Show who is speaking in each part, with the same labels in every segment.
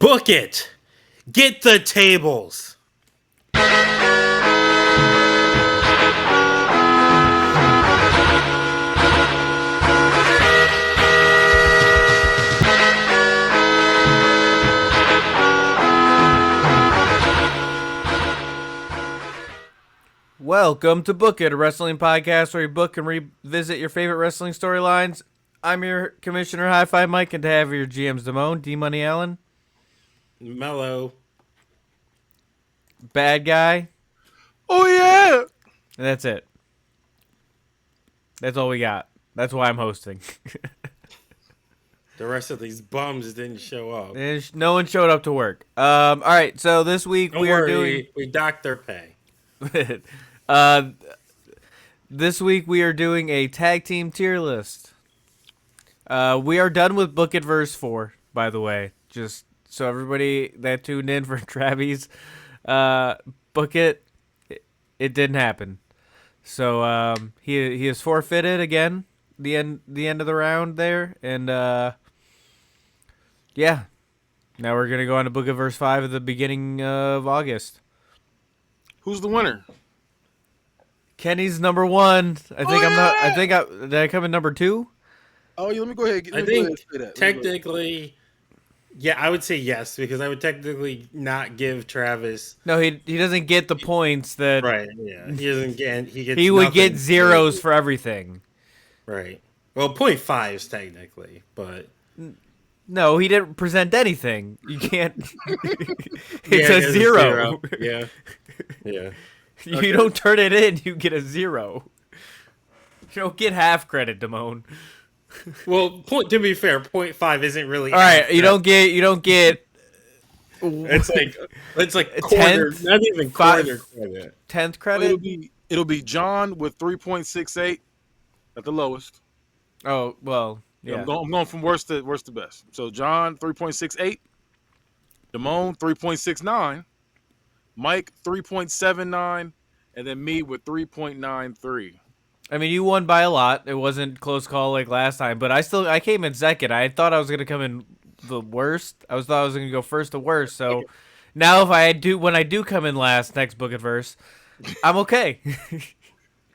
Speaker 1: Book it. Get the tables.
Speaker 2: Welcome to Book It, a wrestling podcast where you book and revisit your favorite wrestling storylines. I'm your commissioner, High Five Mike, and to have your GMs, Damone, D-Money Allen,
Speaker 1: Mellow.
Speaker 2: Bad Guy,
Speaker 3: Oh, yeah.
Speaker 2: and that's it. That's all we got. That's why I'm hosting.
Speaker 1: The rest of these bums didn't show up.
Speaker 2: No one showed up to work. All right, so this week
Speaker 1: Don't
Speaker 2: we are
Speaker 1: worry,
Speaker 2: doing...
Speaker 1: we docked their pay.
Speaker 2: This week we are doing a tag team tier list. We are done with Book It Verse 4, by the way. Just so everybody that tuned in for Travis, Book It, it didn't happen. So he is forfeited again. The end of the round there, and yeah. Now we're gonna go on to Book It Verse 5 at the beginning of August.
Speaker 3: Who's the winner?
Speaker 2: Kenny's number one. Did I come in number 2?
Speaker 3: Oh, yeah, let me go ahead.
Speaker 1: I think technically, yeah, I would say yes because I would technically not give Travis.
Speaker 2: No, he doesn't get the points that.
Speaker 1: Right. Yeah, he doesn't get.
Speaker 2: He would get zeros for everything.
Speaker 1: Right. Well, 0.5s technically, but
Speaker 2: no, he didn't present anything. You can't. It's
Speaker 1: yeah,
Speaker 2: a zero.
Speaker 1: Yeah. Yeah.
Speaker 2: You don't turn it in, you get a 0. You don't get half credit, Damone.
Speaker 1: Well, to be fair, 0.5 isn't really.
Speaker 2: All right, you don't get.
Speaker 1: It's like quarter, not even quarter credit.
Speaker 2: 10th credit.
Speaker 3: It'll be John with 3.68 at the lowest.
Speaker 2: Oh well, yeah.
Speaker 3: I'm going from worst to best. So John 3.68, Damone 3.69, Mike 3.79, and then me with 3.93.
Speaker 2: I mean, you won by a lot. It wasn't close call like last time, but I came in second. I thought I was gonna come in the worst. I was gonna go first to worst. So now when I do come in last next Book It Verse, I'm okay.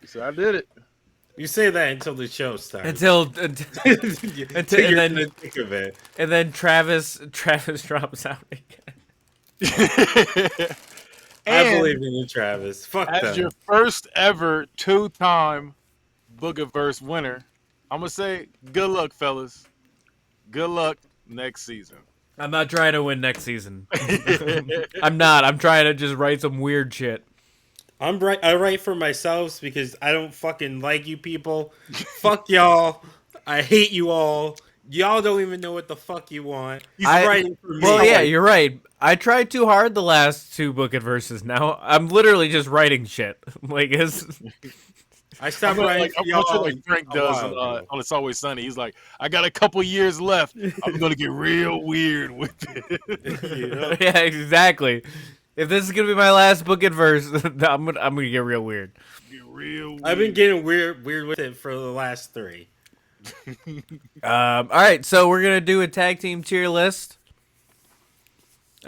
Speaker 3: So I did it.
Speaker 1: You say that until the show starts.
Speaker 2: Until
Speaker 1: you're gonna think of it.
Speaker 2: And then Travis drops out again.
Speaker 1: I believe in you, Travis. Fuck
Speaker 3: as
Speaker 1: them.
Speaker 3: Your first ever 2-time Book It Verse winner, I'm gonna say good luck, fellas. Good luck next season.
Speaker 2: I'm not trying to win next season. I'm not. I'm trying to just write some weird shit.
Speaker 1: I write for myself because I don't fucking like you people. Fuck y'all. I hate you all. Y'all don't even know what the fuck you want. He's writing for me.
Speaker 2: Well, yeah, you're right. I tried too hard the last 2 Book It Verses. Now I'm literally just writing shit.
Speaker 1: I stopped writing for y'all.
Speaker 3: Like Frank does on It's Always Sunny. He's like, I got a couple years left. I'm gonna get real weird with it.
Speaker 1: You know?
Speaker 2: Yeah, exactly. If this is gonna be my last Book It Verse, I'm gonna get real weird.
Speaker 1: I've been getting weird with it for the last 3.
Speaker 2: All right, so we're gonna do a tag team tier list.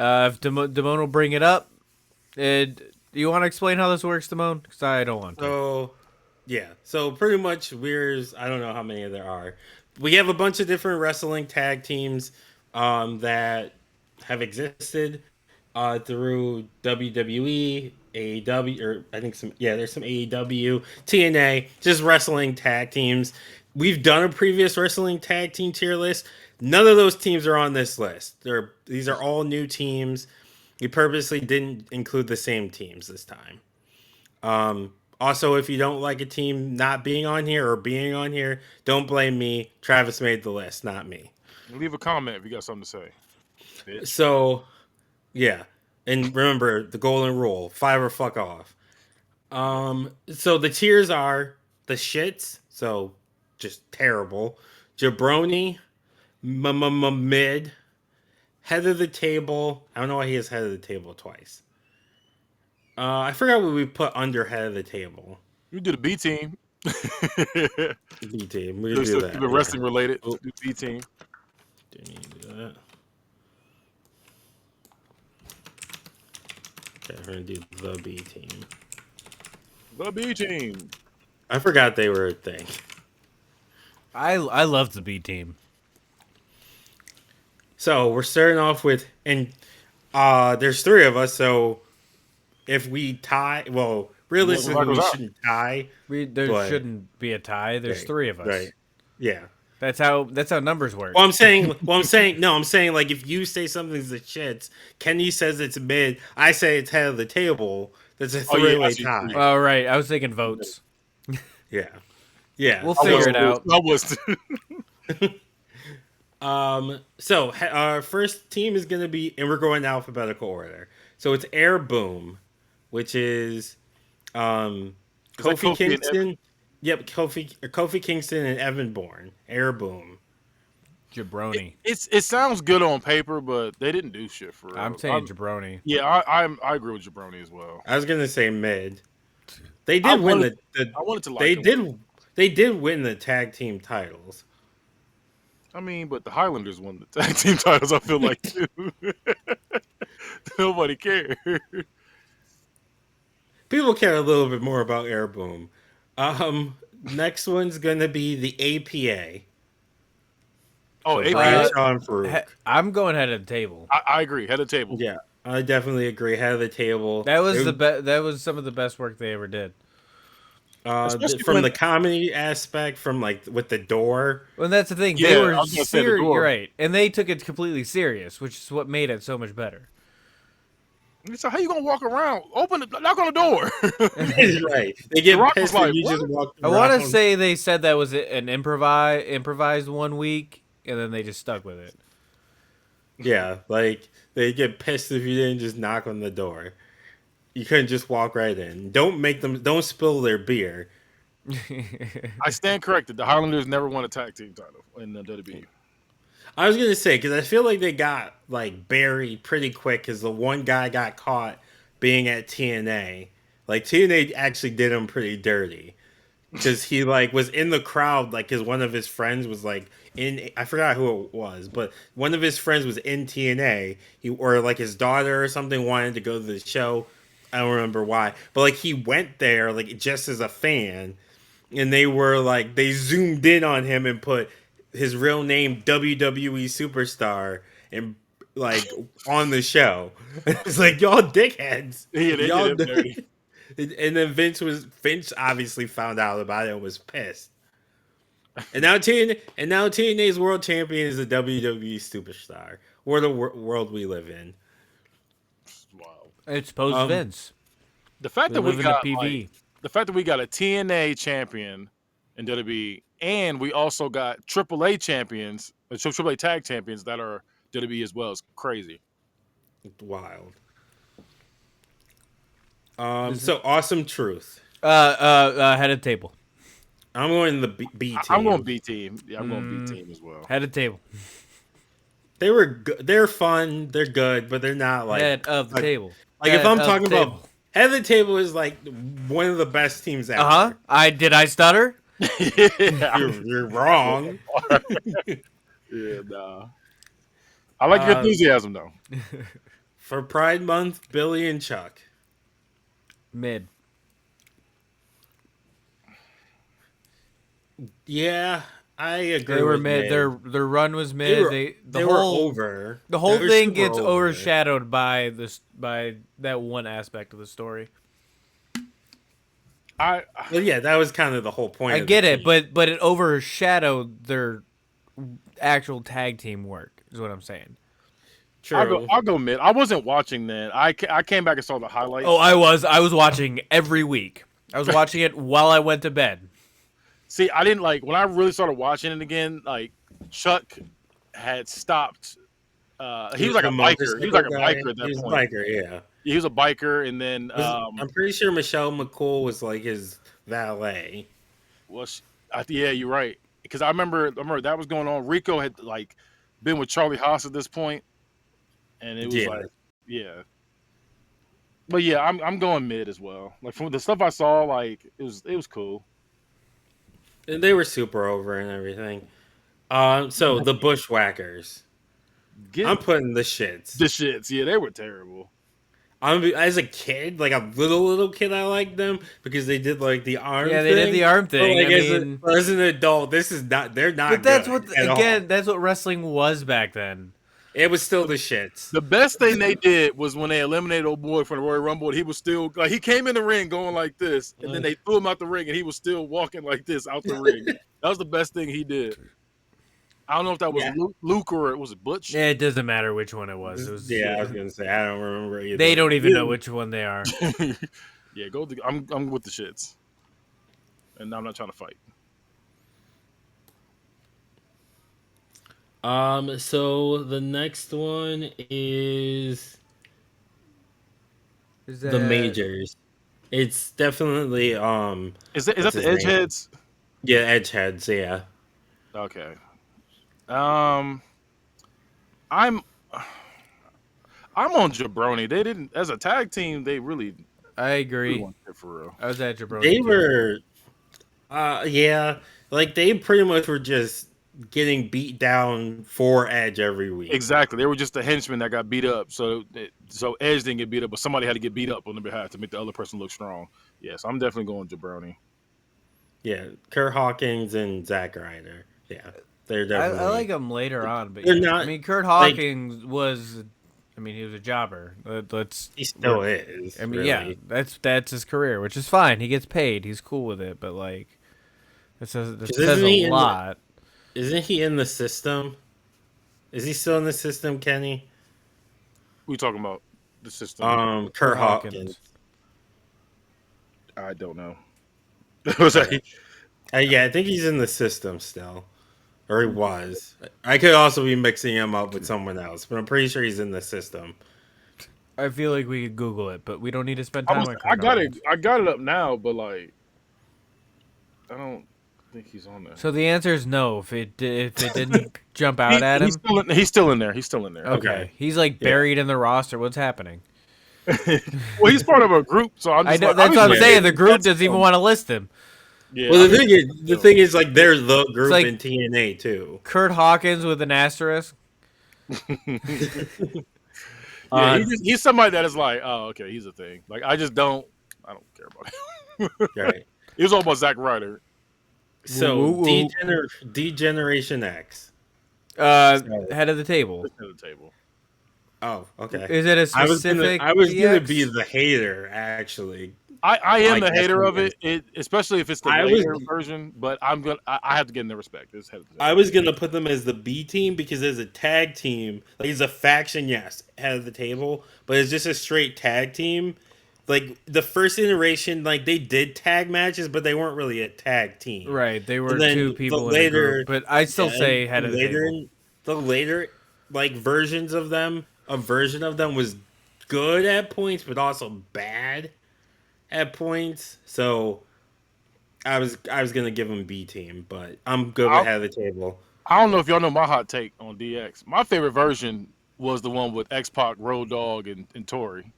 Speaker 2: If Damone will bring it up, do you want to explain how this works, Damone? Because I don't want to.
Speaker 1: So, yeah. So pretty much, I don't know how many there are. We have a bunch of different wrestling tag teams that have existed through WWE, AEW, or I think there's some AEW, TNA, just wrestling tag teams. We've done a previous wrestling tag team tier list. None of those teams are on this list. These are all new teams. We purposely didn't include the same teams this time. Also, if you don't like a team not being on here or being on here, don't blame me. Travis made the list, not me.
Speaker 3: Leave a comment if you got something to say. Bitch.
Speaker 1: So, yeah. And remember, the golden rule, 5 or fuck off. So the tiers are the shits, so just terrible. Jabroni, mid, head of the table. I don't know why he has head of the table twice. I forgot what we put under head of the table.
Speaker 3: You did a B team.
Speaker 1: B team. We do that.
Speaker 3: The wrestling related. B team.
Speaker 1: Didn't you do that? Okay, we're gonna do the B team.
Speaker 3: The B team.
Speaker 1: I forgot they were a thing.
Speaker 2: I love the B team.
Speaker 1: So we're starting off with, and there's three of us. So if we tie, well,
Speaker 3: Welcome back
Speaker 1: realistically,
Speaker 3: was
Speaker 1: we
Speaker 3: out.
Speaker 1: shouldn't tie.
Speaker 2: There
Speaker 1: But
Speaker 2: shouldn't be a tie. There's
Speaker 1: right,
Speaker 2: three of us.
Speaker 1: right, yeah.
Speaker 2: That's how numbers work.
Speaker 1: No, I'm saying like if you say something's the shits, Kenny says it's mid, I say it's head of the table. That's a
Speaker 3: Oh yeah, I
Speaker 1: three-way
Speaker 3: see.
Speaker 1: tie.
Speaker 2: Oh right, I was thinking votes.
Speaker 1: Yeah, yeah.
Speaker 2: We'll
Speaker 3: I was
Speaker 2: figure
Speaker 1: So
Speaker 2: it out.
Speaker 3: I was
Speaker 1: our first team is gonna be, and we're going alphabetical order. So it's Air Boom, which is
Speaker 3: Is that
Speaker 1: Kofi
Speaker 3: Kofi and Evan?
Speaker 1: Kingston. Yep, Kofi Kingston and Evan Bourne. Air Boom.
Speaker 2: Jabroni.
Speaker 3: It sounds good on paper, but they didn't do shit for real.
Speaker 2: I'm saying jabroni.
Speaker 3: Yeah, I agree with Jabroni as well.
Speaker 1: I was gonna say mid. They
Speaker 3: I
Speaker 1: did win
Speaker 3: wanted
Speaker 1: the
Speaker 3: I wanted to like
Speaker 1: they
Speaker 3: them.
Speaker 1: did win the tag team titles.
Speaker 3: I mean, but the Highlanders won the tag team titles. I feel like too. Nobody cared.
Speaker 1: People care a little bit more about Air Boom. Next one's gonna be the APA.
Speaker 3: Oh,
Speaker 1: So
Speaker 3: APA.
Speaker 1: Bradshaw and Farouk.
Speaker 2: I'm going head of the table.
Speaker 3: I agree. Head of table.
Speaker 1: Yeah, I definitely agree. Head of the table.
Speaker 2: That was That was some of the best work they ever did.
Speaker 3: Especially
Speaker 1: From
Speaker 3: when
Speaker 1: the comedy aspect, from like with the door.
Speaker 2: Well, that's the thing.
Speaker 3: Yeah,
Speaker 2: They
Speaker 3: I
Speaker 2: were
Speaker 3: was gonna say the
Speaker 2: serious,
Speaker 3: door.
Speaker 2: right? And they took it completely serious, which is what made it so much better.
Speaker 3: so how you gonna walk around? Open the knock on the door.
Speaker 1: Right. They get
Speaker 3: The Rock was
Speaker 1: pissed
Speaker 3: like,
Speaker 1: if you
Speaker 3: "What?"
Speaker 1: just walk
Speaker 2: I
Speaker 1: around.
Speaker 2: want to say they said that was an improvised 1 week, and then they just stuck with it.
Speaker 1: Yeah, like they get pissed if you didn't just knock on the door. You couldn't just walk right in. Don't spill their beer.
Speaker 3: I stand corrected. The Highlanders never won a tag team title in the WWE.
Speaker 1: I was gonna say because I feel like they got like buried pretty quick because the one guy got caught being at TNA. Like TNA actually did him pretty dirty because he like was in the crowd like because one of his friends was like in, I forgot who it was, but one of his friends was in TNA. He or like his daughter or something wanted to go to the show. I don't remember why, but like he went there like just as a fan, and they were like they zoomed in on him and put his real name WWE superstar and like on the show. It's like y'all dickheads.
Speaker 3: Yeah, they
Speaker 1: Y'all
Speaker 3: did him dirty.
Speaker 1: and then Vince obviously found out about it and was pissed. And now TNA's world champion is a WWE superstar. We're the world we live in.
Speaker 3: Wow.
Speaker 2: It's post
Speaker 1: Um,
Speaker 2: Vince.
Speaker 3: The fact
Speaker 2: We
Speaker 3: that we
Speaker 2: live in a
Speaker 3: got
Speaker 2: PV.
Speaker 3: like, the fact that we got a TNA champion in WWE, and we also got AAA champions, AAA tag champions that are WWE as well is crazy.
Speaker 1: Wild. So awesome truth.
Speaker 2: Head of table.
Speaker 1: I'm going the B team.
Speaker 3: I'm going B team. Yeah, I'm going B team as well.
Speaker 2: Head of table.
Speaker 1: They were good. They're fun. They're good, but they're not like
Speaker 2: Head of the
Speaker 1: like,
Speaker 2: table.
Speaker 1: Like if
Speaker 2: Head
Speaker 1: I'm
Speaker 2: of
Speaker 1: talking
Speaker 2: the
Speaker 1: about
Speaker 2: table.
Speaker 1: head of the table is like one of the best teams ever.
Speaker 2: I stutter?
Speaker 3: Yeah,
Speaker 1: You're wrong.
Speaker 3: yeah, nah. I like your enthusiasm though.
Speaker 1: For Pride Month, Billy and Chuck.
Speaker 2: Mid.
Speaker 1: Yeah, I agree.
Speaker 2: They were
Speaker 1: with
Speaker 2: mid.
Speaker 1: mid.
Speaker 2: Their run was mid.
Speaker 1: They were over.
Speaker 2: The whole
Speaker 1: They were
Speaker 2: thing
Speaker 1: super
Speaker 2: gets
Speaker 1: over.
Speaker 2: overshadowed by that one aspect of the story.
Speaker 3: I
Speaker 1: Well, yeah, that was kind of the whole point.
Speaker 2: I
Speaker 1: of
Speaker 2: get
Speaker 1: the
Speaker 2: it,
Speaker 1: team.
Speaker 2: but it overshadowed their actual tag team work. Is what I'm saying.
Speaker 1: True.
Speaker 3: I'll go mid. I wasn't watching then. I came back and saw the highlights.
Speaker 2: Oh, I was watching every week. I was watching it while I went to bed.
Speaker 3: See, I didn't like when I really started watching it again. Like Chuck had stopped. He was like a biker. He was like a biker at
Speaker 1: He
Speaker 3: that
Speaker 1: was a
Speaker 3: point.
Speaker 1: biker, yeah.
Speaker 3: He was a biker, and then
Speaker 1: I'm pretty sure Michelle McCool was like his valet.
Speaker 3: yeah, you're right. Because I remember that was going on. Rico had like been with Charlie Haas at this point, and it was
Speaker 1: Yeah.
Speaker 3: like, yeah. But yeah, I'm going mid as well. Like from the stuff I saw, like it was cool.
Speaker 1: And they were super over and everything. So the Bushwhackers.
Speaker 3: Get
Speaker 1: I'm putting the shits.
Speaker 3: the shits. Yeah, they were terrible.
Speaker 1: As a kid, like a little kid, I liked them because they did like the arm
Speaker 2: Yeah, they did
Speaker 1: thing.
Speaker 2: the arm
Speaker 1: But
Speaker 2: thing.
Speaker 1: like
Speaker 2: I mean,
Speaker 1: as an adult, this is not. They're
Speaker 2: but
Speaker 1: not
Speaker 2: that's
Speaker 1: good
Speaker 2: what
Speaker 1: at all.
Speaker 2: again. That's what wrestling was back then.
Speaker 1: It was still the shits.
Speaker 3: The best thing they did was when they eliminated old boy from the Royal Rumble. And he was still like he came in the ring going like this, and then they threw him out the ring, and he was still walking like this out the ring. That was the best thing he did. I don't know if that was
Speaker 1: Yeah,
Speaker 3: Luke or was it Butch.
Speaker 2: Yeah, it doesn't matter which one it was. It was.
Speaker 1: yeah. I was gonna say I don't remember either.
Speaker 2: They don't even know which one they are.
Speaker 3: Yeah, go. I'm with the shits, and I'm not trying to fight.
Speaker 1: So the next one is
Speaker 2: Is
Speaker 1: the
Speaker 2: that
Speaker 1: majors. It's definitely
Speaker 3: Is
Speaker 1: what's
Speaker 3: that the
Speaker 1: his name?
Speaker 3: Edgeheads?
Speaker 1: Yeah, Edgeheads. Yeah.
Speaker 3: Okay. Um, I'm I'm on Jabroni. They didn't as a tag team. They really
Speaker 2: I agree.
Speaker 3: weren't there for real.
Speaker 2: I was at Jabroni
Speaker 1: They
Speaker 2: too.
Speaker 1: were yeah, like they pretty much were just getting beat down for Edge every week.
Speaker 3: Exactly. They were just the henchmen that got beat up. So Edge didn't get beat up, but somebody had to get beat up on their behalf to make the other person look strong. Yes, I'm definitely going Jabroni.
Speaker 1: Yeah, Kurt Hawkins and Zack Ryder. Yeah, they're definitely.
Speaker 2: I like them later on, but
Speaker 1: They're
Speaker 2: yeah.
Speaker 1: not
Speaker 2: I mean, Kurt
Speaker 1: like
Speaker 2: Hawkins was. I mean, he was a jobber. Let's.
Speaker 1: he still is.
Speaker 2: I mean,
Speaker 1: really.
Speaker 2: yeah, that's his career, which is fine. He gets paid. He's cool with it, but like, that says a lot.
Speaker 1: Isn't he in the system? Is he still in the system, Kenny?
Speaker 3: We talking about the system.
Speaker 1: Kurt Hawkins.
Speaker 3: I don't know. Was that
Speaker 1: Yeah, I think he's in the system still, or he was. I could also be mixing him up with someone else, but I'm pretty sure he's in the system.
Speaker 2: I feel like we could Google it, but we don't need to spend time on Kurt
Speaker 3: I got
Speaker 2: Hawkins.
Speaker 3: it. I got it up now, but like, I don't think he's on there.
Speaker 2: So the answer is no. If it didn't jump out at him,
Speaker 3: He's still in there. He's still in there.
Speaker 2: okay. He's like buried in the roster. What's happening?
Speaker 3: Well, he's part of a group, so I'm
Speaker 2: I
Speaker 3: just
Speaker 2: know
Speaker 3: like,
Speaker 2: that's what I'm
Speaker 3: just
Speaker 2: saying.
Speaker 3: like,
Speaker 2: The group
Speaker 3: that's
Speaker 2: doesn't even
Speaker 3: him.
Speaker 2: want to list him.
Speaker 3: Yeah,
Speaker 1: Well, the thing is, like, they're the group
Speaker 2: like-
Speaker 1: in TNA too.
Speaker 2: Kurt Hawkins with an asterisk.
Speaker 3: Yeah, he's somebody that is like, oh, okay, he's a thing. Like, I don't care about him.
Speaker 1: Right.
Speaker 3: It was all about Zack Ryder.
Speaker 1: So
Speaker 2: Woo.
Speaker 1: Degeneration X.
Speaker 2: Head of the table.
Speaker 3: At the table.
Speaker 1: Oh, okay.
Speaker 2: Is it a specific?
Speaker 1: I was gonna
Speaker 2: DX?
Speaker 1: be the hater, actually.
Speaker 3: I am
Speaker 1: I
Speaker 3: the hater of
Speaker 1: guess
Speaker 3: it, especially if it's the
Speaker 1: I
Speaker 3: later
Speaker 1: was-
Speaker 3: version. But I have to get in their respect. It's head of the table.
Speaker 1: I was gonna put them as the B team because as a tag team, like it's a faction, yes, head of the table, but it's just a straight tag team. Like the first iteration, like they did tag matches, but they weren't really a tag team.
Speaker 2: Right, they were
Speaker 1: And then
Speaker 2: two
Speaker 1: the
Speaker 2: people
Speaker 1: later-
Speaker 2: in a group, but I still say head of the table.
Speaker 1: The later like versions of them, a version of them was good at points, but also bad at points. So I was gonna give them B team, but I'm good with head of the table.
Speaker 3: I don't know if y'all know my hot take on DX. My favorite version was the one with X Pac, Road Dogg, and Tori.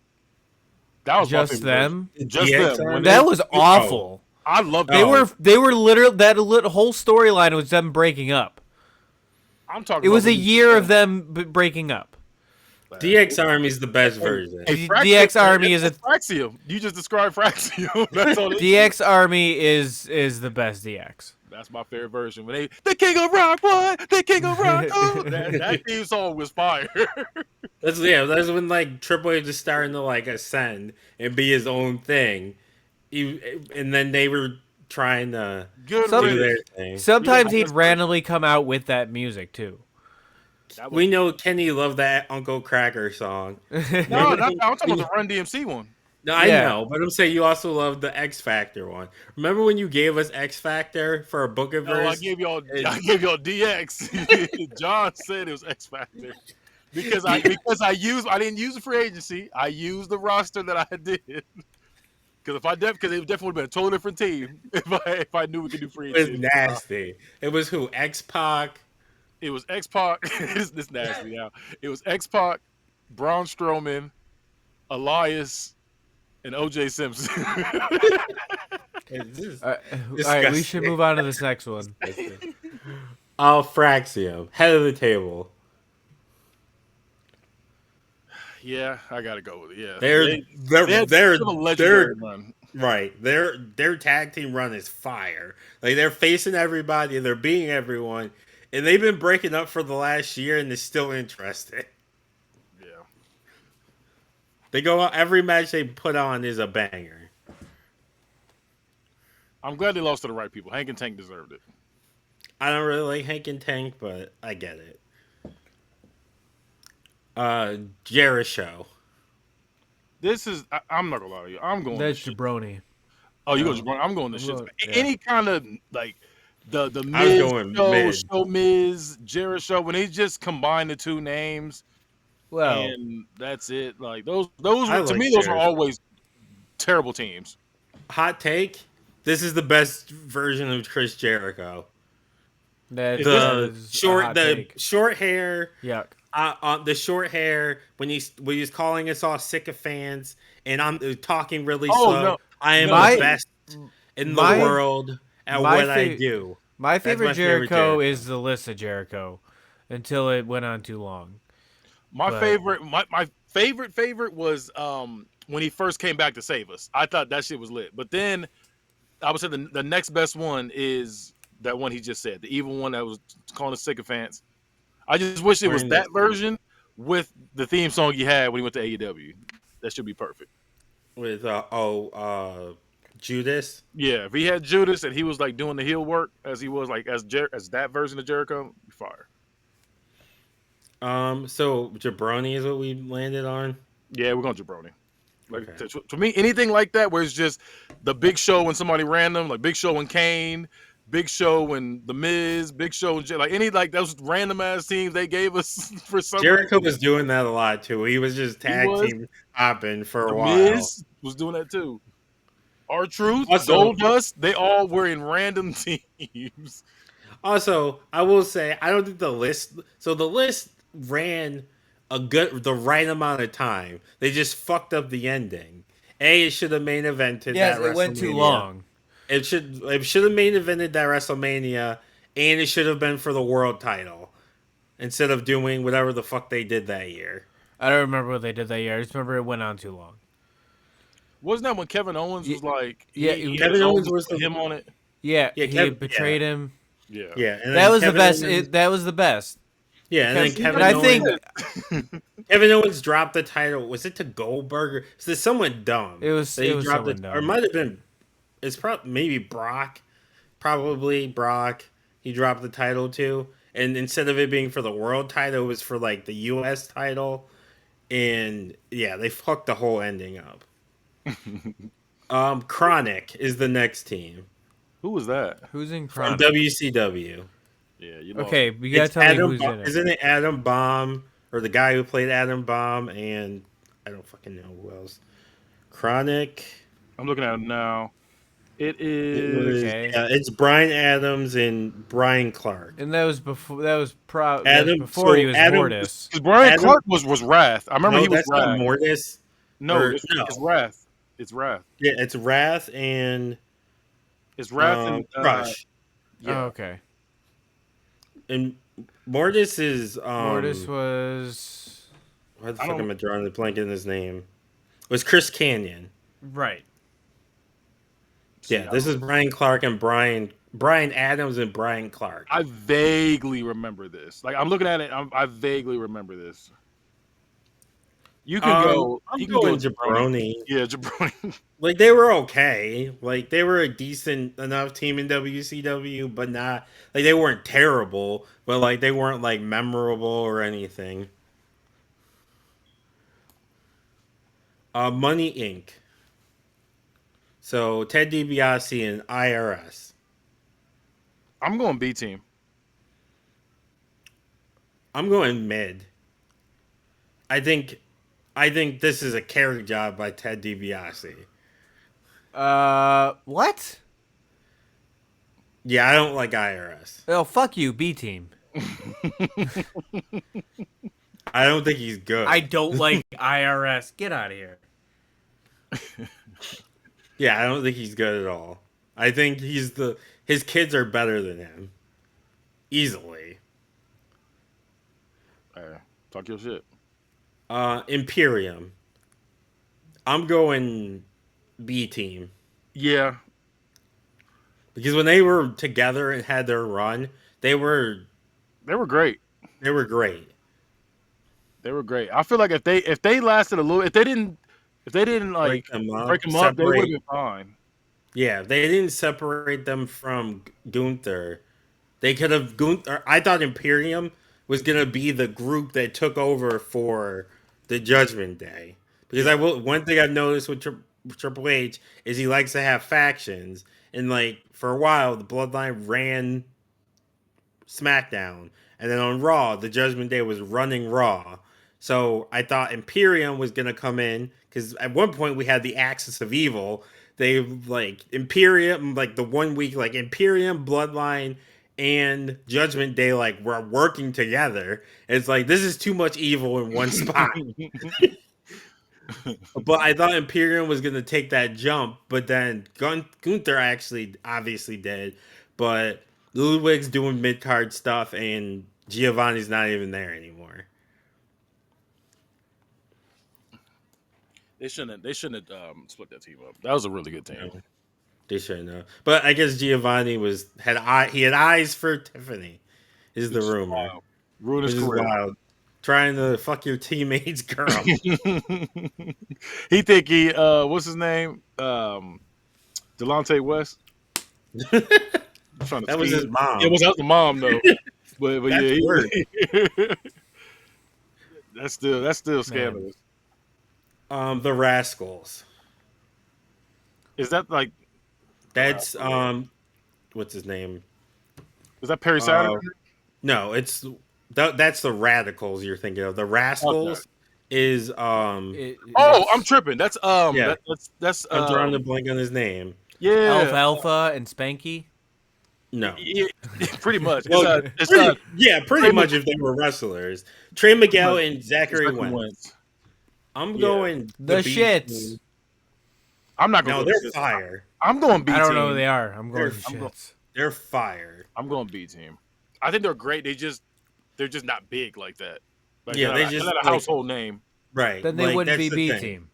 Speaker 3: That was my
Speaker 2: Just
Speaker 3: favorite
Speaker 2: them.
Speaker 3: version. Just
Speaker 1: DX
Speaker 3: them.
Speaker 1: on
Speaker 2: That was awful.
Speaker 3: I love
Speaker 2: They
Speaker 3: that.
Speaker 2: were literally that whole storyline was them breaking up.
Speaker 3: I'm talking.
Speaker 2: It was
Speaker 3: about
Speaker 2: a year of them breaking up.
Speaker 1: DX Army's the best version.
Speaker 3: Hey,
Speaker 2: DX Army is a
Speaker 3: Fraxium. You just described Fraxium. That's all.
Speaker 2: DX Army is the best DX.
Speaker 3: That's my favorite version. When the King of Rock, what? The King of Rock. Oh, that theme song was fire.
Speaker 1: That's when like Triple H is starting to like ascend and be his own thing. And then they were trying to
Speaker 3: Good
Speaker 2: Some-
Speaker 1: do
Speaker 3: riddance.
Speaker 1: their thing.
Speaker 2: Sometimes he'd randomly come out with that music too.
Speaker 3: That was-
Speaker 1: We know Kenny loved that Uncle Cracker song.
Speaker 3: No, I'm talking about the Run DMC one.
Speaker 1: No, I
Speaker 2: Yeah.
Speaker 1: know, but I'm saying you also love the X Factor one. Remember when you gave us X Factor for a book of
Speaker 3: No, I
Speaker 1: verse?
Speaker 3: gave y'all DX. John said it was X Factor because I didn't use the free agency. I used the roster that I did. Because it definitely would have been a totally different team if I knew we could do free
Speaker 1: It was
Speaker 3: agency.
Speaker 1: nasty. It was who? X Pac.
Speaker 3: It was X Pac. This nasty now. It was X Pac, Braun Strowman, Elias, and OJ Simpson.
Speaker 2: All right, we should move on to this next one.
Speaker 1: Fraxium, head of the table.
Speaker 3: Yeah, I gotta go with it. Yeah,
Speaker 1: They're they're
Speaker 3: they had
Speaker 1: they're
Speaker 3: such a legendary
Speaker 1: they're
Speaker 3: run.
Speaker 1: right. Their tag team run is fire. Like they're facing everybody, they're beating everyone, and they've been breaking up for the last year, and they're still interested.
Speaker 3: Yeah,
Speaker 1: They go out every match they put on is a banger.
Speaker 3: I'm glad they lost to the right people. Hank and Tank deserved it.
Speaker 1: I don't really like Hank and Tank, but I get it. Jericho.
Speaker 3: This is. I'm not gonna lie to you. I'm going to
Speaker 2: That's
Speaker 3: shit.
Speaker 2: jabroni.
Speaker 3: Oh, you go
Speaker 1: No,
Speaker 3: Jabron. I'm going to
Speaker 2: I'm
Speaker 3: shit.
Speaker 2: going. Yeah.
Speaker 3: Any kind of like the
Speaker 1: I was
Speaker 3: Miz
Speaker 1: going
Speaker 3: show,
Speaker 1: mid
Speaker 3: show Miz, Jericho, when they just combine the two names
Speaker 2: Well,
Speaker 3: and that's it. Like those
Speaker 1: I
Speaker 3: were to
Speaker 1: like
Speaker 3: me those were
Speaker 1: Jericho.
Speaker 3: always terrible teams.
Speaker 1: Hot take. This is the best version of Chris Jericho.
Speaker 3: Is this
Speaker 2: that is a hot
Speaker 1: The
Speaker 2: take.
Speaker 1: short hair,
Speaker 2: Yuck.
Speaker 1: the short hair when he's calling us all sycophants, and I'm talking really
Speaker 3: oh
Speaker 1: slow.
Speaker 3: no
Speaker 1: I am
Speaker 3: no
Speaker 1: the
Speaker 2: My
Speaker 1: best in the
Speaker 2: my
Speaker 1: world at
Speaker 2: my
Speaker 1: what I
Speaker 2: fa-
Speaker 1: do.
Speaker 2: my
Speaker 1: That's
Speaker 2: favorite
Speaker 1: my favorite
Speaker 2: Jericho
Speaker 1: Jericho.
Speaker 2: is the list of Jericho, until it went on too long.
Speaker 3: my
Speaker 2: But
Speaker 3: favorite my favorite was when he first came back to save us. I thought that shit was lit. But then I would say the next best one is that one he just said, the evil one that was calling us sycophants. I just wish it was
Speaker 1: Wearing
Speaker 3: that
Speaker 1: the
Speaker 3: version with the theme song you had when he went to AEW. That should be perfect.
Speaker 1: with Judas.
Speaker 3: Yeah, if he had Judas and he was like doing the heel work as he was like as that version of Jericho, be fire.
Speaker 1: So Jabroni is what we landed on.
Speaker 3: Yeah, we're going Jabroni. Like
Speaker 1: Okay.
Speaker 3: to me, anything like that where it's just the Big Show and somebody random, like Big Show and Kane, Big Show and The Miz, Big Show and like any like those random ass teams they gave us for some
Speaker 1: Jericho
Speaker 3: reason.
Speaker 1: was doing that a lot too. He was just
Speaker 3: He
Speaker 1: tag
Speaker 3: was.
Speaker 1: team hopping for
Speaker 3: The
Speaker 1: a while.
Speaker 3: Miz was doing that too. Our Truth,
Speaker 1: Also,
Speaker 3: Goldust, they all were in random teams.
Speaker 1: I will say I don't think the list. So the list ran the right amount of time. They just fucked up the ending. It should have main evented
Speaker 2: yes,
Speaker 1: that
Speaker 2: it went too
Speaker 1: WrestleMania.
Speaker 2: long.
Speaker 1: It should have main evented that WrestleMania, and it should have been for the world title instead of doing whatever the fuck they did that year.
Speaker 2: I don't remember what they did that year. I just remember it went on too long.
Speaker 3: Wasn't that when Kevin Owens
Speaker 2: Yeah,
Speaker 3: was like
Speaker 2: yeah,
Speaker 3: he had
Speaker 1: Kevin
Speaker 3: his own
Speaker 1: Owens was the
Speaker 3: him on it?
Speaker 2: yeah.
Speaker 1: yeah
Speaker 2: He
Speaker 1: Yeah,
Speaker 2: betrayed him.
Speaker 3: Yeah.
Speaker 1: yeah, and
Speaker 2: That
Speaker 1: then
Speaker 2: was the
Speaker 1: Kevin
Speaker 2: best.
Speaker 1: Owens
Speaker 2: That was the best.
Speaker 1: yeah, and then
Speaker 2: Because,
Speaker 3: See,
Speaker 2: and
Speaker 1: Kevin
Speaker 2: I
Speaker 3: that's
Speaker 1: Owens
Speaker 2: think
Speaker 3: it.
Speaker 1: Kevin Owens dropped the title. Was it to Goldberg or is this someone dumb?
Speaker 2: it was
Speaker 1: That he dropped
Speaker 2: someone
Speaker 1: it, or it
Speaker 2: dumb.
Speaker 1: might have been. It's probably maybe Brock. Probably Brock. He dropped the title to, and instead of it being for the world title, it was for like the U.S. title. And yeah, they fucked the whole ending up. Chronic is the next team
Speaker 3: Who was that?
Speaker 2: Who's in
Speaker 1: from
Speaker 2: Chronic?
Speaker 1: WCW.
Speaker 3: Yeah, you lost
Speaker 2: Okay,
Speaker 3: me.
Speaker 2: you gotta
Speaker 1: It's
Speaker 2: tell me who's in it.
Speaker 1: Isn't it Adam Bomb or the guy who played Adam Bomb and I don't fucking know who else. Chronic.
Speaker 3: I'm looking at him now. It
Speaker 1: It
Speaker 3: is
Speaker 1: was
Speaker 2: Okay,
Speaker 1: yeah, it's Brian Adams and Brian Clark.
Speaker 2: and that was before. That was
Speaker 1: Adam
Speaker 2: before he was
Speaker 1: Adam
Speaker 2: Mortis.
Speaker 3: because Brian
Speaker 1: Adam
Speaker 3: Clark was Wrath. I remember
Speaker 1: no,
Speaker 3: he was
Speaker 1: that's not
Speaker 3: Wrath.
Speaker 1: Mortis.
Speaker 3: No,
Speaker 1: Or no.
Speaker 3: it's Wrath. It's Wrath.
Speaker 1: Yeah, it's Wrath and
Speaker 3: It's Wrath and
Speaker 1: Crush.
Speaker 2: Oh,
Speaker 3: yeah.
Speaker 2: okay.
Speaker 1: And Mortis is
Speaker 2: Mortis was
Speaker 1: why the
Speaker 3: I
Speaker 1: fuck
Speaker 3: don't.
Speaker 1: am I drawing the blank in his name? It was Chris Canyon.
Speaker 2: right.
Speaker 3: See,
Speaker 1: Yeah, this is Brian Clark and Brian Adams and Brian Clark.
Speaker 3: I vaguely remember this. Like I'm looking at it, I vaguely remember this. You can go.
Speaker 1: I'm
Speaker 3: You can go
Speaker 1: going
Speaker 3: Jabroni.
Speaker 1: Jabroni.
Speaker 3: Yeah, Jabroni.
Speaker 1: Like they were okay. Like they were a decent enough team in WCW, but not like they weren't terrible, but like they weren't like memorable or anything. Money Inc. So Ted DiBiase and IRS.
Speaker 3: I'm going B team.
Speaker 1: I'm going mid. I think this is a character job by Ted DiBiase.
Speaker 2: What?
Speaker 1: Yeah, I don't like IRS.
Speaker 2: Oh, fuck you, B team.
Speaker 1: I don't think he's good.
Speaker 2: I don't like IRS. Get out of here.
Speaker 1: Yeah, I don't think he's good at all. I think his kids are better than him. Easily.
Speaker 3: Hey, talk your shit.
Speaker 1: Imperium. I'm going B team
Speaker 3: Yeah,
Speaker 1: because when they were together and had their run, they were
Speaker 3: they were great.
Speaker 1: they were great.
Speaker 3: They were great. I feel like if they lasted a little, if they didn't
Speaker 1: Break
Speaker 3: like
Speaker 1: them
Speaker 3: break
Speaker 1: up,
Speaker 3: them up, they would have
Speaker 1: separate.
Speaker 3: been fine.
Speaker 1: Yeah, they didn't separate them from Gunther. They could have Gunther. I thought Imperium was gonna be the group that took over for the Judgment Day because I
Speaker 3: Yeah.
Speaker 1: will. One thing I've noticed with Triple H is he likes to have factions, and like for a while the Bloodline ran SmackDown, and then on Raw, the Judgment Day was running Raw. So I thought Imperium was gonna come in because at one point we had the Axis of Evil. They like Imperium, like the 1 week, like Imperium, Bloodline, and Judgment Day, like were working together. It's like this is too much evil in one spot. But I thought Imperium was gonna take that jump, but then Gunther actually obviously did. But Ludwig's doing mid card stuff, and Giovanni's not even there anymore.
Speaker 3: They shouldn't have split that team up. That was a really good team.
Speaker 1: No, they shouldn't have. But I guess Giovanni he had eyes for Tiffany, is the
Speaker 3: Which is
Speaker 1: rumor,
Speaker 3: wild. Ruined his
Speaker 1: which is
Speaker 3: career.
Speaker 1: wild. Trying to fuck your teammate's girl.
Speaker 3: He think he what's his name? Delonte West. I'm trying to
Speaker 1: That was
Speaker 3: speed.
Speaker 1: his
Speaker 3: It
Speaker 1: mom.
Speaker 3: was the mom though. But
Speaker 1: That's
Speaker 3: yeah,
Speaker 1: worse.
Speaker 3: that's still
Speaker 2: Man.
Speaker 3: scandalous.
Speaker 1: The Rascals.
Speaker 3: Is that like
Speaker 1: That's what's his name?
Speaker 3: is that Perry Saturn?
Speaker 1: Uh, no, that's the Radicals you're thinking of. The
Speaker 3: Okay.
Speaker 1: Rascals is
Speaker 3: Oh, I'm
Speaker 2: That's
Speaker 3: tripping. That's
Speaker 1: yeah.
Speaker 3: that's
Speaker 1: I'm drawing a blank on his name.
Speaker 2: Alpha
Speaker 3: yeah,
Speaker 2: Alpha and Spanky.
Speaker 1: No.
Speaker 3: yeah, pretty much. It's
Speaker 1: Well,
Speaker 3: it's
Speaker 1: pretty
Speaker 3: Trey
Speaker 1: much if they were wrestlers. Trey Miguel
Speaker 3: McMillan.
Speaker 1: and
Speaker 3: It's
Speaker 1: Zachary
Speaker 3: Zachary
Speaker 1: Wentz.
Speaker 3: Wentz.
Speaker 1: I'm
Speaker 3: Yeah,
Speaker 1: going the
Speaker 2: The
Speaker 1: B
Speaker 2: shits.
Speaker 1: team.
Speaker 3: I'm not gonna
Speaker 1: No,
Speaker 3: go to
Speaker 1: they're
Speaker 3: this.
Speaker 1: fire.
Speaker 3: I'm going B
Speaker 2: I don't know who
Speaker 3: team.
Speaker 2: they are. I'm going
Speaker 1: They're
Speaker 2: the
Speaker 3: I'm going.
Speaker 2: shits.
Speaker 1: they're fire.
Speaker 3: I'm going B team. I think they're great. They're just not big like that. Like
Speaker 1: Yeah, they
Speaker 3: they're
Speaker 1: just
Speaker 3: not a
Speaker 1: like
Speaker 3: household name.
Speaker 1: right.
Speaker 2: Then they
Speaker 1: Like
Speaker 2: wouldn't
Speaker 1: that's
Speaker 2: be
Speaker 1: the
Speaker 2: B
Speaker 1: thing.
Speaker 2: team.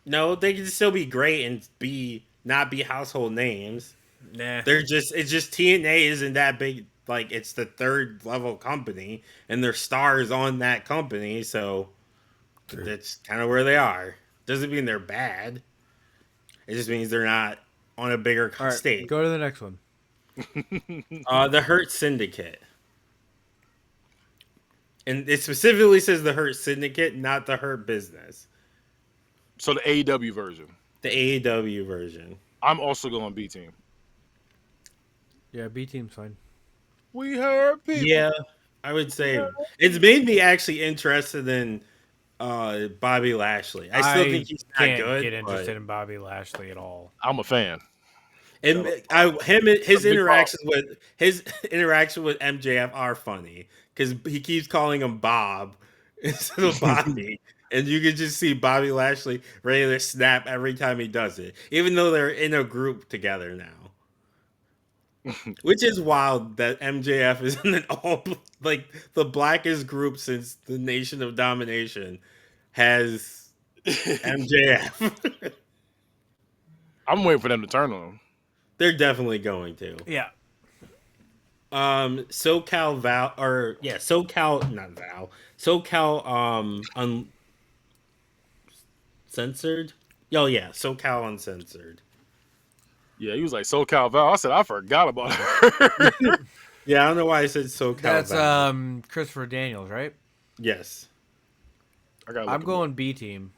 Speaker 1: No, they can still be great and be not be household names.
Speaker 2: Nah.
Speaker 1: It's just TNA isn't that big. Like it's the third level company, and their stars on that company, so that's kind of where they are. Doesn't mean they're bad. It just means they're not on a bigger
Speaker 2: All right,
Speaker 1: stage.
Speaker 2: go to the next one.
Speaker 1: The Hurt Syndicate, and it specifically says the Hurt Syndicate, not the Hurt Business,
Speaker 3: So the AEW version.
Speaker 1: the AEW version.
Speaker 3: I'm also going B team.
Speaker 2: Yeah, B team's fine.
Speaker 3: We heard people.
Speaker 1: Yeah, I would say it's made me actually interested in Bobby Lashley. I still think
Speaker 2: I
Speaker 1: he's not
Speaker 2: can't
Speaker 1: good,
Speaker 2: get
Speaker 1: but
Speaker 2: interested in Bobby Lashley at all.
Speaker 3: I'm a fan.
Speaker 1: and
Speaker 3: That's a big problem.
Speaker 1: his interaction with MJF are funny because he keeps calling him Bob instead of Bobby, and you can just see Bobby Lashley ready to snap every time he does it, even though they're in a group together now. Which is wild that MJF is in an all like the blackest group since the Nation of Domination has MJF.
Speaker 3: I'm waiting for them to turn on him.
Speaker 1: They're definitely going to.
Speaker 2: Yeah.
Speaker 1: SoCal Val or yeah, SoCal not Val. SoCal uncensored. Oh yeah, SoCal uncensored.
Speaker 3: Yeah, he was like SoCal Val. I said I forgot about her.
Speaker 1: Yeah, I don't know why I said SoCal
Speaker 2: That's
Speaker 1: Val.
Speaker 2: Christopher Daniels, right?
Speaker 1: Yes.
Speaker 3: I got.
Speaker 2: I'm going B team.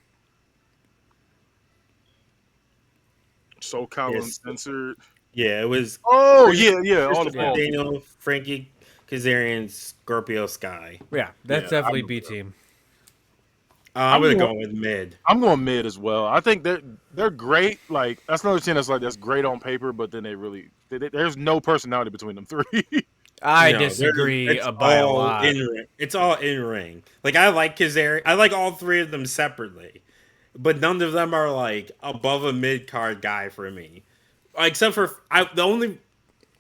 Speaker 3: SoCal
Speaker 1: Yes.
Speaker 3: Uncensored.
Speaker 1: Yeah, it was
Speaker 3: Oh yeah. All the
Speaker 1: Christopher
Speaker 3: balls.
Speaker 1: Daniel, Frankie Kazarian, Scorpio Sky.
Speaker 2: Yeah, that's
Speaker 3: Yeah, I
Speaker 2: definitely
Speaker 3: remember
Speaker 2: B
Speaker 3: that.
Speaker 2: team.
Speaker 1: I'm
Speaker 3: I'm
Speaker 1: gonna
Speaker 3: going-
Speaker 1: go with mid.
Speaker 3: I'm going mid as well. I think they're great. Like that's another team that's great on paper, but then there's no personality between them three.
Speaker 2: I
Speaker 1: No,
Speaker 2: disagree
Speaker 1: it's
Speaker 2: by a
Speaker 1: all
Speaker 2: lot.
Speaker 1: in ring. It's all in ring. Like I like Kazarian. I like all three of them separately, but none of them are like above a mid card guy for me. Except for the only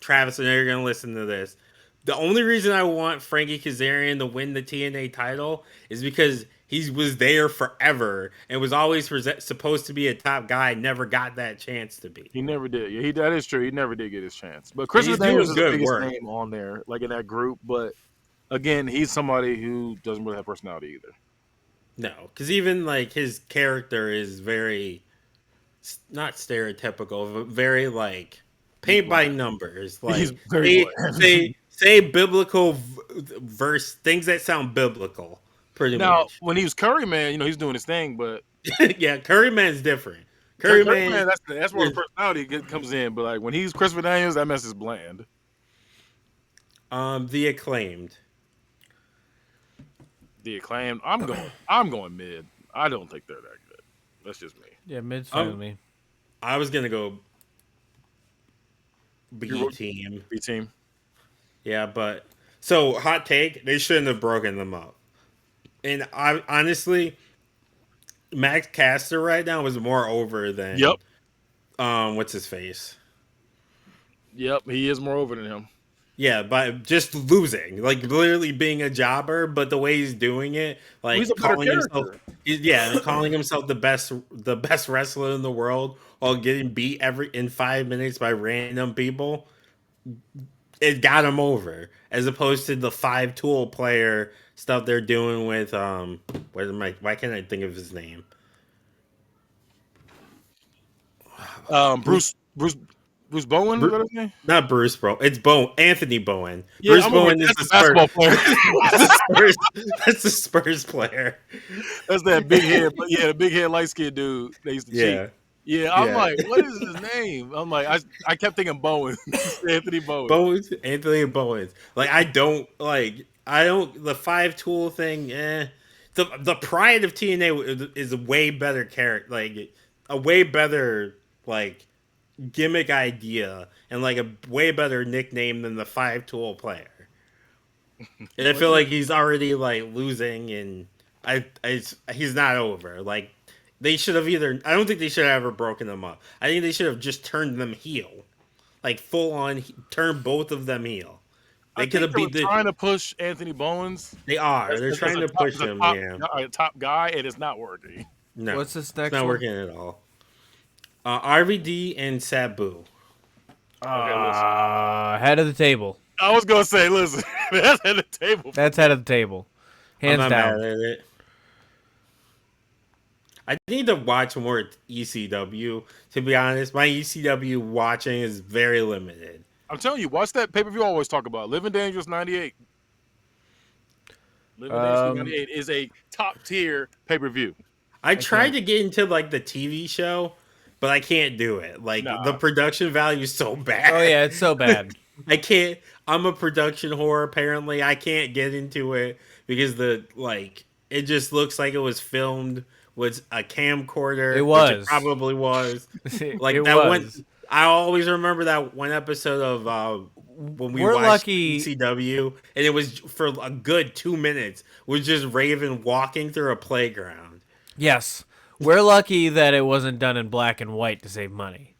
Speaker 1: Travis, I know you're gonna listen to this. The only reason I want Frankie Kazarian to win the TNA title is because he was there forever and was always supposed to be a top guy. Never got that chance to be,
Speaker 3: He never did. Yeah, that is true. He never did get his chance. But
Speaker 1: and
Speaker 3: Christopher
Speaker 1: he's
Speaker 3: Daniels
Speaker 1: doing
Speaker 3: is the
Speaker 1: good
Speaker 3: biggest
Speaker 1: work.
Speaker 3: name on there, like in that group. But again, he's somebody who doesn't really have personality either.
Speaker 1: No, because even like his character is very not stereotypical, but very like
Speaker 3: He's
Speaker 1: paint by
Speaker 3: bland.
Speaker 1: numbers.
Speaker 3: He's
Speaker 1: Like
Speaker 3: very bland.
Speaker 1: say biblical verse things that sound biblical, pretty
Speaker 3: Now,
Speaker 1: much.
Speaker 3: when he was Curry Man, he's doing his thing. But
Speaker 1: Yeah, Curryman's different. Curryman
Speaker 3: Man, that's where the
Speaker 1: is
Speaker 3: personality comes in. But like when he's Christopher Daniels, that mess is bland.
Speaker 1: the acclaimed.
Speaker 3: The acclaimed. I'm going mid. I don't think they're that good. That's just me.
Speaker 2: Yeah, mid's fine with
Speaker 1: Um,
Speaker 2: me.
Speaker 1: I was gonna go
Speaker 3: You
Speaker 1: B
Speaker 3: wrote
Speaker 1: team.
Speaker 3: B team.
Speaker 1: Yeah, but so hot take, they shouldn't have broken them up. And I honestly, Max Caster right now is more over
Speaker 3: Yep.
Speaker 1: than what's his face.
Speaker 3: Yep. He is more over than him.
Speaker 1: Yeah, but just losing, like literally being a jobber, but the way he's doing it,
Speaker 3: Well, he's
Speaker 1: like
Speaker 3: a better
Speaker 1: calling himself,
Speaker 3: character.
Speaker 1: yeah, calling himself the best wrestler in the world, while getting beat every in 5 minutes by random people, it got him over. As opposed to the five tool player stuff they're doing with why can't I think of his name? Bruce,
Speaker 3: Bruce Bowen, is
Speaker 1: Bruce
Speaker 3: that his name?
Speaker 1: not Bruce, bro. It's Anthony Bowen.
Speaker 3: Yeah,
Speaker 1: Bruce
Speaker 3: I'm over.
Speaker 1: Bowen is
Speaker 3: That's
Speaker 1: the
Speaker 3: the basketball player.
Speaker 1: That's the Spurs. That's the Spurs player.
Speaker 3: That's that big head, but yeah, the big head light skinned dude they used to cheat.
Speaker 1: Yeah,
Speaker 3: Yeah, I'm
Speaker 1: yeah.
Speaker 3: like, what is his name? I'm like, I kept thinking Bowen, Anthony Bowen.
Speaker 1: Bowens, Anthony Bowens. Like I don't the five tool thing. The pride of TNA is a way better character, like a way better like gimmick idea, and like a way better nickname than the five tool player. And I
Speaker 3: Well,
Speaker 1: feel like he's already like losing, and he's not over. Like they should have either. I don't think they should have ever broken them up. I think they should have just turned them heel, like full on turn both of them heel.
Speaker 3: I
Speaker 1: They could
Speaker 3: think
Speaker 1: have
Speaker 3: they were
Speaker 1: beat the.
Speaker 3: trying to push Anthony Bowens
Speaker 1: They are.
Speaker 3: as,
Speaker 1: They're
Speaker 3: as, as
Speaker 1: trying
Speaker 3: a
Speaker 1: to
Speaker 3: top,
Speaker 1: push
Speaker 3: as a
Speaker 1: him.
Speaker 3: top,
Speaker 1: Yeah.
Speaker 3: a top guy, and it's not working.
Speaker 1: No,
Speaker 2: What's this
Speaker 1: it's
Speaker 2: next
Speaker 1: not
Speaker 2: one?
Speaker 1: working at all. RVD and Sabu.
Speaker 3: Okay, listen.
Speaker 2: Head of the table.
Speaker 3: I was gonna say, listen, that's at the table.
Speaker 2: That's head of the table.
Speaker 1: I'm
Speaker 2: Hands
Speaker 1: not
Speaker 2: down.
Speaker 1: mad at it. I need to watch more ECW. To be honest, my ECW watching is very limited.
Speaker 3: I'm telling you, watch that pay per view. I always talk about Living Dangerous '98. Living Dangerous
Speaker 2: Um,
Speaker 3: '98 is a top tier pay per view.
Speaker 1: I tried
Speaker 2: can't.
Speaker 1: to get into like the TV show, but I can't do it. Like
Speaker 3: Nah.
Speaker 1: the production value is so bad.
Speaker 2: Oh yeah, it's so bad.
Speaker 1: I can't. I'm a production whore. Apparently, I can't get into it because it just looks like it was filmed with a camcorder.
Speaker 2: It
Speaker 1: which
Speaker 2: was.
Speaker 1: it probably was. Like
Speaker 2: it
Speaker 1: that
Speaker 2: was.
Speaker 1: one. I always remember that one episode of when we
Speaker 2: We're
Speaker 1: watched
Speaker 2: lucky-
Speaker 1: ECW, and it was for a good 2 minutes. Was just Raven walking through a playground.
Speaker 2: Yes, we're lucky that it wasn't done in black and white to save money.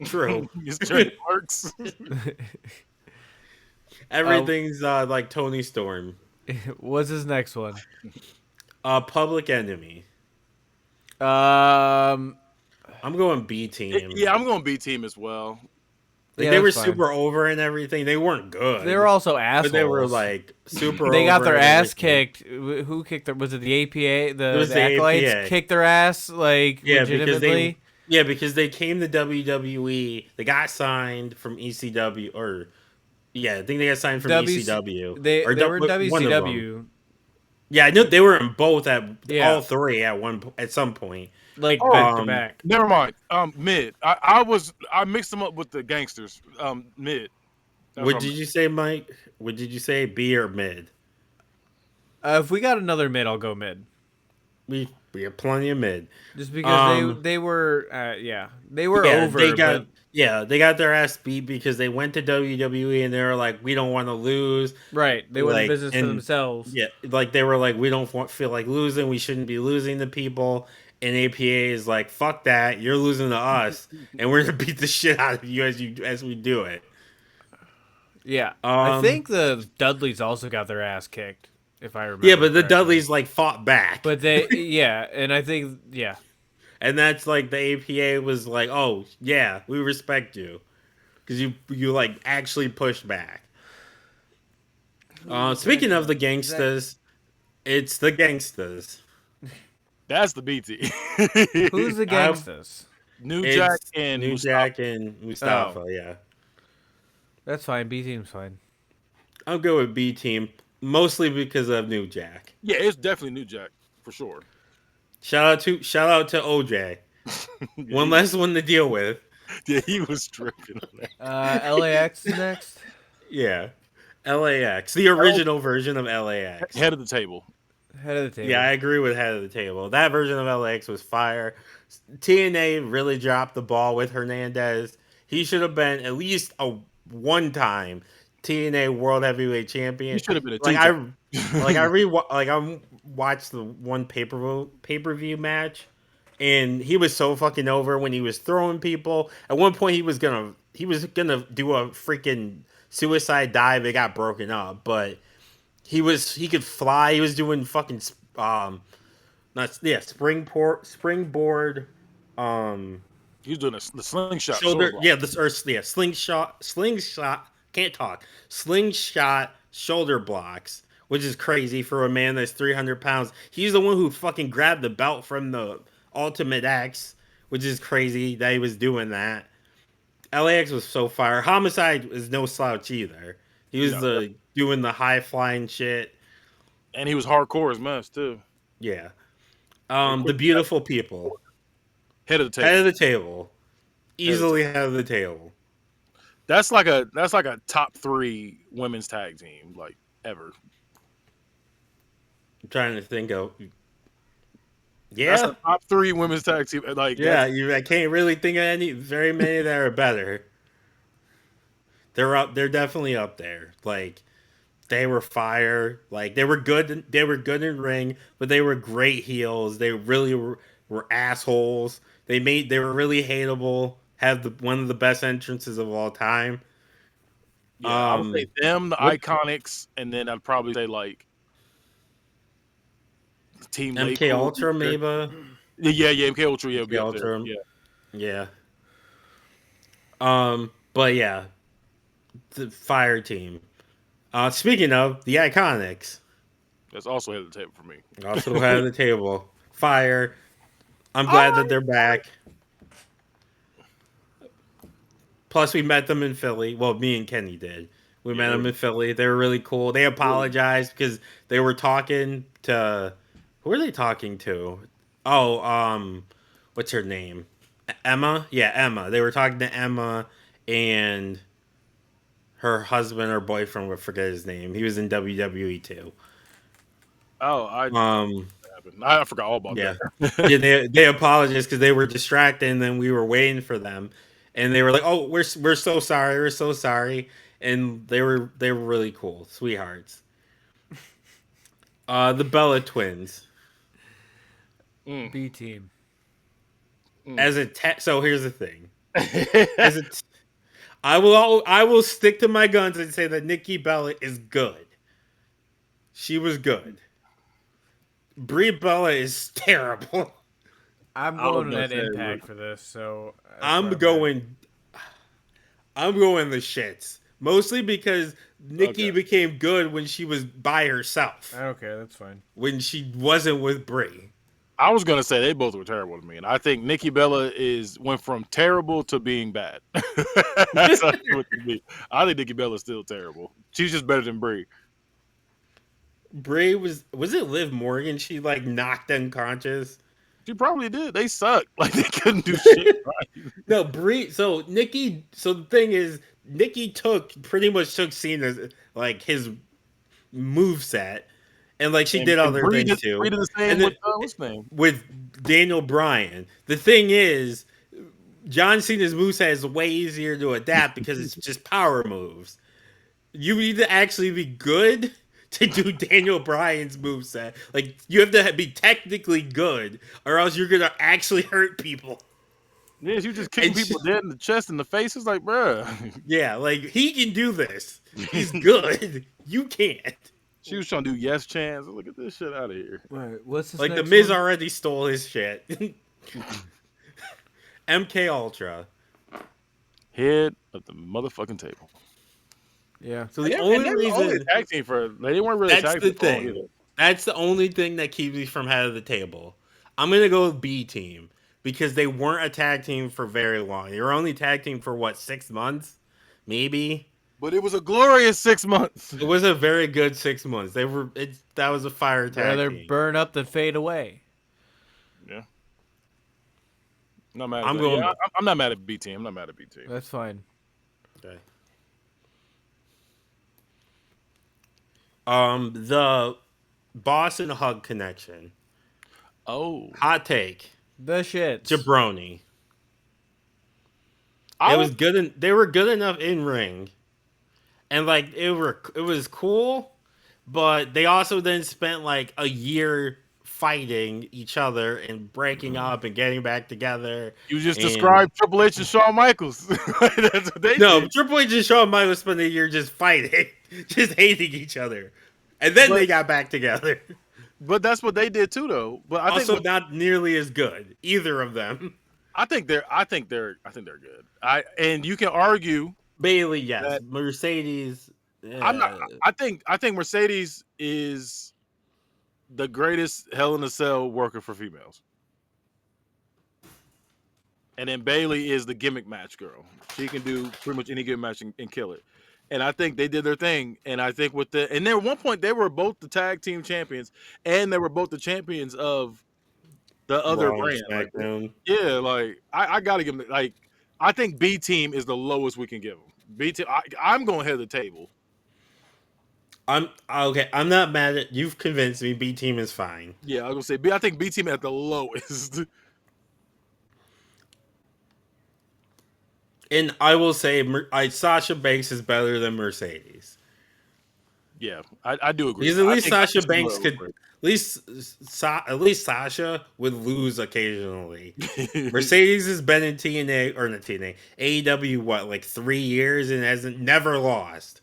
Speaker 1: True.
Speaker 3: His trademarks.
Speaker 1: Everything's like Tony Storm.
Speaker 2: What's his next one?
Speaker 1: Public Enemy.
Speaker 2: Um,
Speaker 1: I'm going B team.
Speaker 3: Yeah, I'm going B team as well.
Speaker 1: Like
Speaker 2: yeah,
Speaker 1: they were
Speaker 2: that's fine.
Speaker 1: super over and everything. They weren't good.
Speaker 2: They were also assholes.
Speaker 1: but they were like super.
Speaker 2: They got
Speaker 1: over
Speaker 2: their
Speaker 1: and
Speaker 2: ass
Speaker 1: everything.
Speaker 2: kicked. Who kicked their? Was it the APA?
Speaker 1: It was
Speaker 2: The
Speaker 1: the
Speaker 2: acolytes
Speaker 1: APA.
Speaker 2: kicked their ass like
Speaker 1: Yeah, because
Speaker 2: legitimately.
Speaker 1: they came to WWE. They got signed from ECW, or I think they got signed from ECW.
Speaker 2: They
Speaker 1: or
Speaker 2: were in
Speaker 1: one of them.
Speaker 2: WCW
Speaker 1: Yeah, I know they were in both
Speaker 2: Yeah.
Speaker 1: all three at some point.
Speaker 2: like
Speaker 3: Oh,
Speaker 2: back to back.
Speaker 3: Never mind. Mid. I mixed them up with the gangsters. Mid. That's
Speaker 1: What
Speaker 3: what
Speaker 1: did you say, Mike? What did you say, B or mid?
Speaker 2: If we got another mid, I'll go mid.
Speaker 1: We have plenty of mid.
Speaker 2: Just because they were they were over.
Speaker 1: They got their ass beat because they went to WWE and they were like, we don't want to lose.
Speaker 2: right, they went in
Speaker 1: like,
Speaker 2: business for
Speaker 1: and-
Speaker 2: themselves.
Speaker 1: Yeah, like they were like, we don't feel like losing. We shouldn't be losing to people. And APA is like, fuck that. You're losing to us, and we're gonna beat the shit out of you as we do it.
Speaker 2: Yeah, I
Speaker 1: Um,
Speaker 2: think the Dudleys also got their ass kicked. if I
Speaker 1: Yeah,
Speaker 2: remember
Speaker 1: but the
Speaker 2: correctly.
Speaker 1: Dudleys like fought back.
Speaker 2: But yeah, and I think, yeah.
Speaker 1: And that's like the APA was like, "Oh, yeah, we respect you cuz you like actually pushed back."
Speaker 2: Who's
Speaker 1: Speaking
Speaker 2: next
Speaker 1: of
Speaker 2: up?
Speaker 1: the
Speaker 2: Is that
Speaker 1: gangsters, it's the gangsters.
Speaker 3: That's the BT.
Speaker 2: who's the
Speaker 1: I
Speaker 2: gangsters?
Speaker 3: New Jack
Speaker 1: It's
Speaker 3: and
Speaker 1: New
Speaker 3: Mustafa.
Speaker 1: Jack and
Speaker 2: Oh,
Speaker 1: Mustafa, yeah.
Speaker 2: that's fine. B team's fine.
Speaker 1: I'll go with B team mostly because of New Jack.
Speaker 3: Yeah, it's definitely New Jack for sure.
Speaker 1: Shout out to OJ.
Speaker 3: yeah,
Speaker 1: One less one to deal with.
Speaker 3: he was tripping on that.
Speaker 2: LAX is next.
Speaker 1: Yeah. LAX, the original version of LAX.
Speaker 3: Head of the table.
Speaker 2: Head of the
Speaker 1: Yeah,
Speaker 2: table.
Speaker 1: I agree with head of the table. That version of LAX was fire. TNA really dropped the ball with Hernandez. He should have been at least a one-time TNA World Heavyweight
Speaker 3: He
Speaker 1: Champion.
Speaker 3: should have been a
Speaker 1: Like
Speaker 3: two-time.
Speaker 1: I watched the one pay-per-view match, and he was so fucking over when he was throwing people. At one point, he was gonna do a freaking suicide dive. It got broken up, but he could fly. He was doing fucking not yeah springboard, um
Speaker 3: He was doing the slingshot sword
Speaker 1: shoulder,
Speaker 3: block.
Speaker 1: yeah, this or yeah, slingshot can't talk, slingshot shoulder blocks, which is crazy for a man that's 300 pounds. He's the one who fucking grabbed the belt from the Ultimate X, which is crazy that he was doing that. LAX was so fire. Homicide is no slouch either. He was
Speaker 3: No,
Speaker 1: the doing the high flying shit.
Speaker 3: and he was hardcore as mess too.
Speaker 1: Yeah.
Speaker 3: And of
Speaker 1: The
Speaker 3: course,
Speaker 1: beautiful people.
Speaker 3: head of the
Speaker 1: Head
Speaker 3: table.
Speaker 1: of the table.
Speaker 3: Head of the
Speaker 1: Easily
Speaker 3: table.
Speaker 1: head of the table.
Speaker 3: That's like a top 3 women's tag team like ever.
Speaker 1: I'm trying to think of.
Speaker 3: That's
Speaker 1: Yeah.
Speaker 3: a top 3 women's tag team. Like
Speaker 1: Yeah,
Speaker 3: that's
Speaker 1: I can't really think of very many that are better. They're definitely up there. Like they were fire. Like they were good in ring, but they were great heels. They really were assholes. They were really hateable. Have one of the best entrances of all time.
Speaker 3: yeah. I would say
Speaker 1: Um
Speaker 3: them, the
Speaker 1: what
Speaker 3: Iconics, and then I'd probably say like Team
Speaker 1: MK
Speaker 3: Laypool.
Speaker 1: Ultra maybe?
Speaker 3: Yeah. MK Ultra, yeah, would
Speaker 1: MK
Speaker 3: be up there.
Speaker 1: Ultra.
Speaker 3: Yeah,
Speaker 1: Yeah. But yeah, the fire team. Speaking of the Iconics,
Speaker 3: that's also head of the table for me.
Speaker 1: also head of the table. Fire. I'm glad
Speaker 3: Ah,
Speaker 1: that they're back. Plus, we met them in Philly. Well, me and Kenny did. We
Speaker 3: yeah,
Speaker 1: met
Speaker 3: they
Speaker 1: them
Speaker 3: were
Speaker 1: in Philly. They were really cool. They
Speaker 3: really.
Speaker 1: apologized because they were talking to. Who are they talking to? Oh, what's her name? Emma. Yeah, Emma. They were talking to Emma and her husband or boyfriend. I forget his name. He was in WWE too.
Speaker 3: Oh, I
Speaker 1: Um,
Speaker 3: happened. I forgot all about
Speaker 1: yeah,
Speaker 3: that.
Speaker 1: yeah. They apologized because they were distracted, and then we were waiting for them, and they were like, "Oh, we're so sorry, we're so sorry," and they were really cool, sweethearts. The Bella twins.
Speaker 3: Mm,
Speaker 2: B team.
Speaker 3: mm.
Speaker 1: So here's the thing. As a t- I will stick to my guns and say that Nikki Bella is good. She was good. Brie Bella is terrible.
Speaker 2: I'm
Speaker 3: I was
Speaker 2: going
Speaker 3: gonna
Speaker 2: at
Speaker 3: say,
Speaker 2: Impact for this, so that's
Speaker 1: I'm
Speaker 2: where I'm at.
Speaker 1: going I'm going the shits. Mostly because
Speaker 3: okay.
Speaker 1: Nikki became good when she was by herself.
Speaker 2: Okay, that's fine.
Speaker 1: When she wasn't with Brie.
Speaker 3: I was gonna say they both were terrible to me, and I think Nikki Bella went from terrible to being bad. That's how she went to me. I think Nikki Bella's still terrible. She's just better than Brie.
Speaker 1: Brie was it Liv Morgan she like knocked unconscious?
Speaker 3: She probably did. They suck. Like they couldn't do shit right.
Speaker 1: No, Brie. So the thing is, Nikki pretty much took Cena's like his move set, and like she did
Speaker 3: And
Speaker 1: other things too.
Speaker 3: Brie did the same
Speaker 1: And
Speaker 3: with
Speaker 1: then
Speaker 3: what's his name?
Speaker 1: with Daniel Bryan, the thing is, John Cena's moveset is way easier to adapt because it's just power moves. You need to actually be good to do Daniel Bryan's moveset. Like you have to be technically good, or else you're gonna actually hurt people.
Speaker 3: Yeah, she was just kicking
Speaker 1: And
Speaker 3: people dead in the chest and the face. It's like, bruh.
Speaker 1: yeah, like he can do this. He's good. You can't.
Speaker 3: She was trying to do yes chance. Look at this shit out of here.
Speaker 2: All right, what's this
Speaker 1: Like the
Speaker 2: next
Speaker 1: Miz
Speaker 2: one?
Speaker 1: already stole his shit. MK Ultra.
Speaker 3: Head of the motherfucking table.
Speaker 2: Yeah.
Speaker 1: So
Speaker 3: And
Speaker 1: the
Speaker 3: they
Speaker 1: only
Speaker 3: were only
Speaker 1: reason
Speaker 3: a tag team for they weren't really a
Speaker 1: that's
Speaker 3: tag team
Speaker 1: the
Speaker 3: for long
Speaker 1: thing.
Speaker 3: either.
Speaker 1: That's the only thing that keeps me from head of the table. I'm gonna go with B team because they weren't a tag team for very long. They were only tag team for what 6 months, maybe.
Speaker 3: But it was a glorious 6 months.
Speaker 1: It was a very good 6 months. They were that was a fire tag
Speaker 2: Rather
Speaker 1: team.
Speaker 2: burn up than fade away.
Speaker 3: Yeah. Not mad at
Speaker 1: I'm
Speaker 3: that. Yeah,
Speaker 1: going.
Speaker 3: I'm not mad at B team. I'm not mad at B team.
Speaker 2: That's fine.
Speaker 1: Okay. The Boston Hug connection.
Speaker 3: Oh.
Speaker 1: Hot take.
Speaker 2: The shits.
Speaker 1: Jabroni.
Speaker 3: I
Speaker 1: It
Speaker 3: was
Speaker 1: was good. They were good enough in ring, and like it was cool. But they also then spent like a year fighting each other and breaking up and getting back together.
Speaker 3: you just
Speaker 1: And
Speaker 3: described Triple H and Shawn Michaels. That's what they
Speaker 1: no,
Speaker 3: did.
Speaker 1: Triple H and Shawn Michaels spent a year just fighting, just hating each other, and then
Speaker 3: But
Speaker 1: they got back together.
Speaker 3: but that's what they did too though. But I think
Speaker 1: Also,
Speaker 3: what
Speaker 1: not nearly as good either of them.
Speaker 3: I think they're good. And you can argue
Speaker 1: Bailey, yes.
Speaker 3: that
Speaker 1: Mercedes,
Speaker 3: I'm not
Speaker 1: uh,
Speaker 3: I think Mercedes is the greatest Hell in a Cell worker for females. And then Bailey is the gimmick match girl. She can do pretty much any gimmick match and kill it. And I think they did their thing. And I think and then at one point they were both the tag team champions, and they were both the champions of the other
Speaker 1: Raw and
Speaker 3: brand. Like,
Speaker 1: SmackDown.
Speaker 3: yeah, like I gotta give them like I think B team is the lowest we can give them. B team, I'm going head of the table.
Speaker 1: I'm okay. I'm not mad at you've convinced me. B team is fine.
Speaker 3: Yeah, I was gonna say B. I think B team at the lowest.
Speaker 1: And I will say, Sasha Banks is better than Mercedes
Speaker 3: Yeah, I do agree.
Speaker 1: because at
Speaker 3: I
Speaker 1: least
Speaker 3: think
Speaker 1: Sasha
Speaker 3: she's
Speaker 1: Banks
Speaker 3: low.
Speaker 1: could, at least Sasha would lose occasionally. Mercedes has been in TNA or not TNA AEW what like 3 years and hasn't never lost,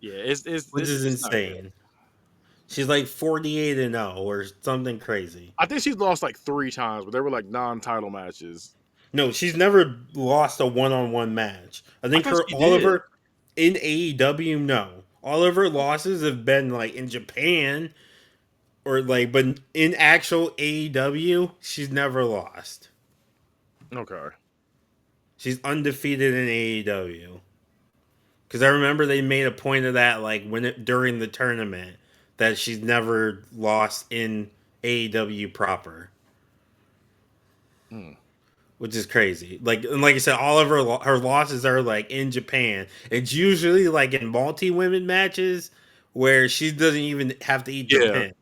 Speaker 3: Yeah, it's
Speaker 1: which is
Speaker 3: it's not good.
Speaker 1: insane. She's like 48-0 or something crazy.
Speaker 3: I think she's lost like 3 times, but they were like non-title matches.
Speaker 1: No, she's never lost a one-on-one match. I
Speaker 3: I
Speaker 1: think
Speaker 3: thought
Speaker 1: her
Speaker 3: she
Speaker 1: all of
Speaker 3: did.
Speaker 1: her in AEW, no. All of her losses have been like in Japan or like, but in actual AEW, she's never lost.
Speaker 3: Okay.
Speaker 1: She's undefeated in AEW. Because I remember they made a point of that, like during the tournament, that she's never lost in AEW proper,
Speaker 3: Hmm.
Speaker 1: which is crazy. Like and like I said, all of her losses are like in Japan. It's usually like in multi women matches where she doesn't even have to eat the
Speaker 3: Yeah,
Speaker 1: pin.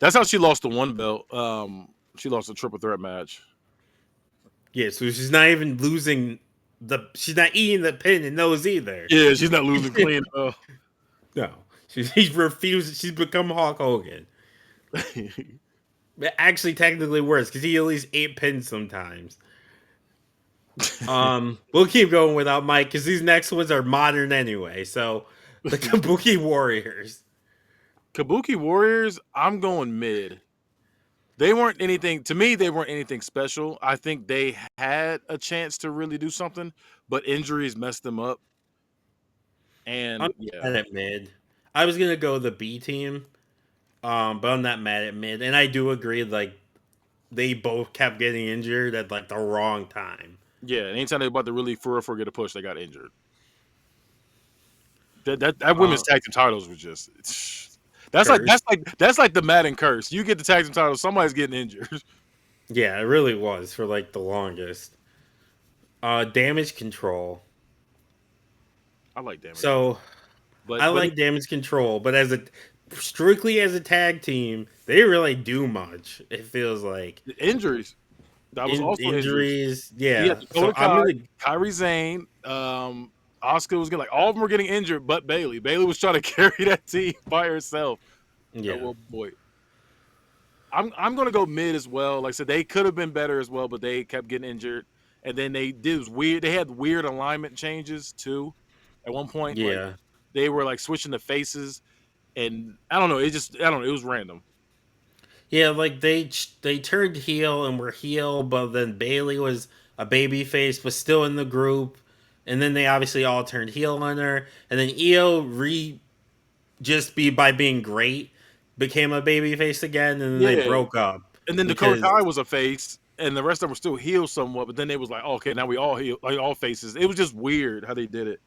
Speaker 3: that's how she lost the one belt. She lost a triple threat match.
Speaker 1: Yeah, so she's not even losing she's not eating the pin in those either.
Speaker 3: Yeah, she's not losing clean.
Speaker 1: No, she's refused. She's become Hulk Hogan. But actually, technically worse because he at least ate pins sometimes. We'll keep going without Mike because these next ones are modern anyway. So the Kabuki Warriors.
Speaker 3: Kabuki Warriors, I'm going mid. They weren't anything to me. They weren't anything special. I think they had a chance to really do something, but injuries messed them up.
Speaker 1: I'm
Speaker 3: And yeah,
Speaker 1: mad at mid. I was gonna go the B team, but I'm not mad at mid, and I do agree. Like they both kept getting injured at like the wrong time.
Speaker 3: yeah. Anytime they about to really for get a push, they got injured. That women's
Speaker 1: Uh,
Speaker 3: tag team titles was just that's like
Speaker 1: Curse.
Speaker 3: that's like the Madden curse. You get the tag team titles, somebody's getting injured.
Speaker 1: Yeah, it really was for like the longest. Damage control.
Speaker 3: I like damage,
Speaker 1: So I
Speaker 3: but
Speaker 1: like damage control, but as a strictly as a tag team, they really do much. It feels like
Speaker 3: injuries. That was also injuries.
Speaker 1: injuries.
Speaker 3: You got
Speaker 1: Yeah, so
Speaker 3: Dakota
Speaker 1: I'm
Speaker 3: Kai,
Speaker 1: gonna
Speaker 3: Kyrie Zane, Oscar was getting like all of them were getting injured, but Bailey. Bailey was trying to carry that team by herself. Oh
Speaker 1: yeah
Speaker 3: well, boy. I'm gonna go mid as well. Like I said, they could have been better as well, but they kept getting injured. And then they did was weird. They had weird alignment changes too. At one point, like
Speaker 1: yeah
Speaker 3: they were like switching the faces. and I don't know. It just I don't know. It was random.
Speaker 1: Yeah, like they turned heel and were heel, but then Bailey was a baby face, but still in the group. And then they obviously all turned heel on her. And then Io just be by being great became a baby face again, and then they
Speaker 3: Yeah,
Speaker 1: broke up
Speaker 3: and then Dakota
Speaker 1: because
Speaker 3: Kai was a face, and the rest of them were still healed somewhat. But then they was like, oh, okay, now we all heal, like all faces. It was just weird how they did it.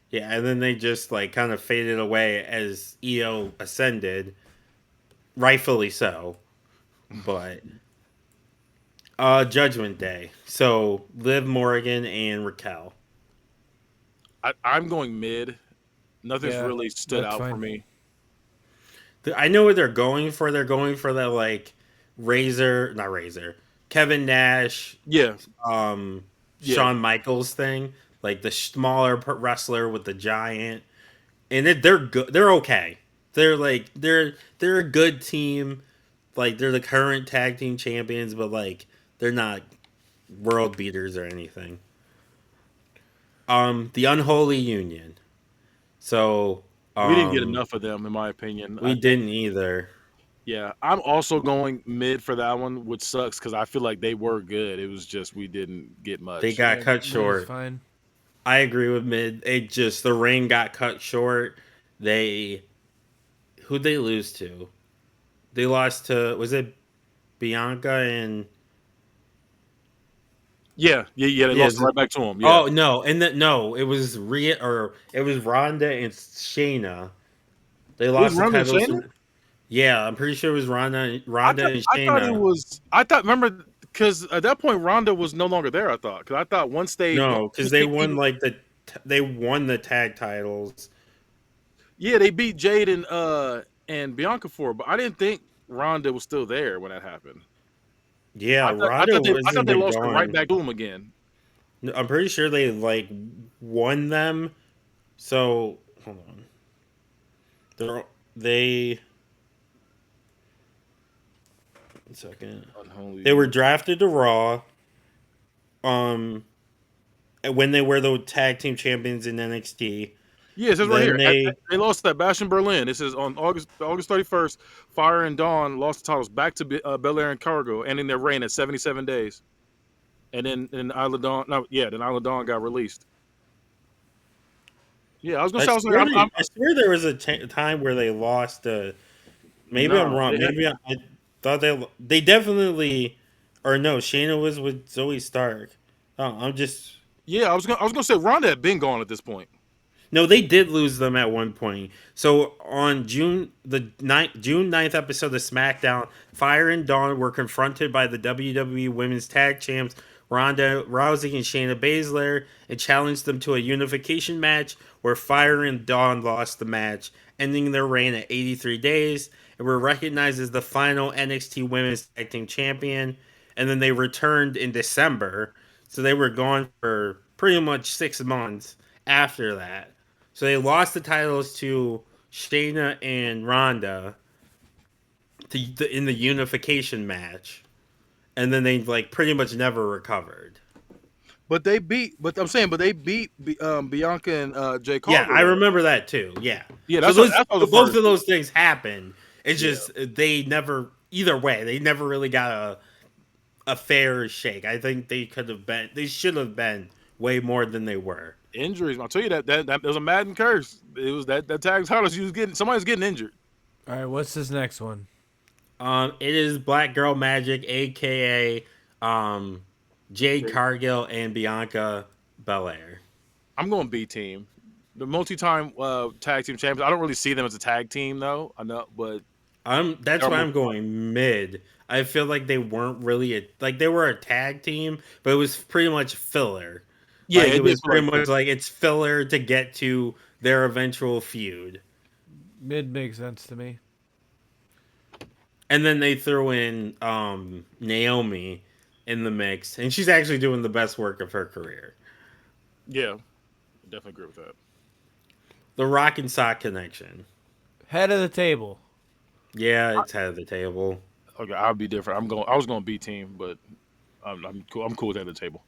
Speaker 1: yeah, and then they just like kind of faded away as Io ascended, rightfully so. But Judgment Day. So Liv Morgan and Raquel.
Speaker 3: I'm going mid. Nothing's
Speaker 2: Yeah,
Speaker 3: really stood
Speaker 2: that's
Speaker 3: out for
Speaker 2: fine.
Speaker 3: me.
Speaker 1: I know what they're going for. They're going for that like Razor, not Razor, Kevin Nash,
Speaker 3: Yeah, yeah.
Speaker 1: Shawn Michaels thing, like the smaller wrestler with the giant, and they're good. They're okay. They're a good team. Like they're the current tag team champions, but like they're not world beaters or anything. The unholy union. So
Speaker 3: We didn't get
Speaker 1: um
Speaker 3: enough of them, in my opinion.
Speaker 1: we
Speaker 3: I think.
Speaker 1: didn't either.
Speaker 3: Yeah, I'm also going mid for that one, which sucks because I feel like they were good. It was just we didn't get
Speaker 1: They
Speaker 3: much.
Speaker 1: got
Speaker 2: Yeah,
Speaker 1: cut
Speaker 2: mid is
Speaker 1: short.
Speaker 2: fine.
Speaker 1: I agree with mid. It just the ring got cut short. They who'd they lose to? They lost to was it Bianca and
Speaker 3: Yeah, yeah, yeah. They
Speaker 1: yeah.
Speaker 3: lost it right back to him. Yeah,
Speaker 1: Oh no, and no, it was Rhea or it was Ronda and Shayna. They
Speaker 3: it was
Speaker 1: lost the
Speaker 3: Ronda and
Speaker 1: titles.
Speaker 3: Shayna.
Speaker 1: Yeah, I'm pretty sure it was Ronda and
Speaker 3: I thought it
Speaker 1: Shayna.
Speaker 3: was. I thought remember because at that point Ronda was no longer there. I thought because I thought
Speaker 1: No, because
Speaker 3: once
Speaker 1: they
Speaker 3: they
Speaker 1: won
Speaker 3: beat
Speaker 1: like they won the tag titles.
Speaker 3: yeah they beat Jade and Bianca for it, but I didn't think Ronda was still there when that happened.
Speaker 1: Yeah,
Speaker 3: I
Speaker 1: Ronda
Speaker 3: thought
Speaker 1: wasn't
Speaker 3: they
Speaker 1: been
Speaker 3: lost her right
Speaker 1: gone.
Speaker 3: back to him again.
Speaker 1: I'm pretty sure they like won them. So hold on, they 1 second. They were
Speaker 3: Unholy.
Speaker 1: drafted to Raw. Um, when they were the tag team champions in NXT.
Speaker 3: Yeah, it says right
Speaker 1: Then
Speaker 3: here.
Speaker 1: they
Speaker 3: They lost at Bash in Berlin. It says on August 31st, Fire and Dawn lost the titles back to Belair and Cargo, ending their reign at 77 days. And then Isla Dawn, no, yeah, then Isla Dawn got released. Yeah, I was gonna say,
Speaker 1: I swear there was a time where they lost. Maybe I'm
Speaker 3: no,
Speaker 1: wrong. I thought they definitely or no. Shayna was with Zoe Stark. Oh, I'm just
Speaker 3: yeah, I was gonna say Ronda had been gone at this point.
Speaker 1: no. They did lose them at one point. So on June 9th episode of SmackDown, Fire and Dawn were confronted by the WWE Women's Tag Champs Ronda Rousey and Shayna Baszler and challenged them to a unification match where Fire and Dawn lost the match, ending their reign at 83 days and were recognized as the final NXT Women's Tag Team Champion. And then they returned in December. So they were gone for pretty much 6 months after that. So they lost the titles to Shayna and Ronda in the unification match. And then they like pretty much never recovered.
Speaker 3: But I'm saying, but they beat Bianca and Jay
Speaker 1: Yeah,
Speaker 3: Cargo
Speaker 1: I
Speaker 3: though.
Speaker 1: remember that too. Yeah.
Speaker 3: Yeah,
Speaker 1: So
Speaker 3: that was the
Speaker 1: both
Speaker 3: first.
Speaker 1: of those things happened. It's
Speaker 3: Yeah,
Speaker 1: just they never either way, they never really got a fair shake. I think they should have been way more than they were.
Speaker 3: injuries. I'll tell you that was a Madden curse. It was that tag titles. You was getting somebody's getting injured.
Speaker 2: All right, what's this next one?
Speaker 1: It is Black Girl Magic, aka Jade Cargill and Bianca Belair.
Speaker 3: I'm going B team. The multi-time tag team champions. I don't really see them as a tag team though. I know, but
Speaker 1: That's
Speaker 3: they're
Speaker 1: why I'm
Speaker 3: multi-time.
Speaker 1: going mid. I feel like they weren't really they were a tag team, but it was pretty much filler.
Speaker 3: Yeah,
Speaker 1: Like it
Speaker 3: it did
Speaker 1: was
Speaker 3: feel like
Speaker 1: pretty much like it's filler to get to their eventual feud.
Speaker 2: Mid makes sense to me.
Speaker 1: And then they threw in Naomi in the mix, and she's actually doing the best work of her career.
Speaker 3: yeah, definitely agree with that.
Speaker 1: The Rock and Sock connection.
Speaker 2: Head of the table.
Speaker 1: Yeah, it's head of the table.
Speaker 3: Okay, I'll be different. I was going B team, but I'm cool. I'm cool with that at the table.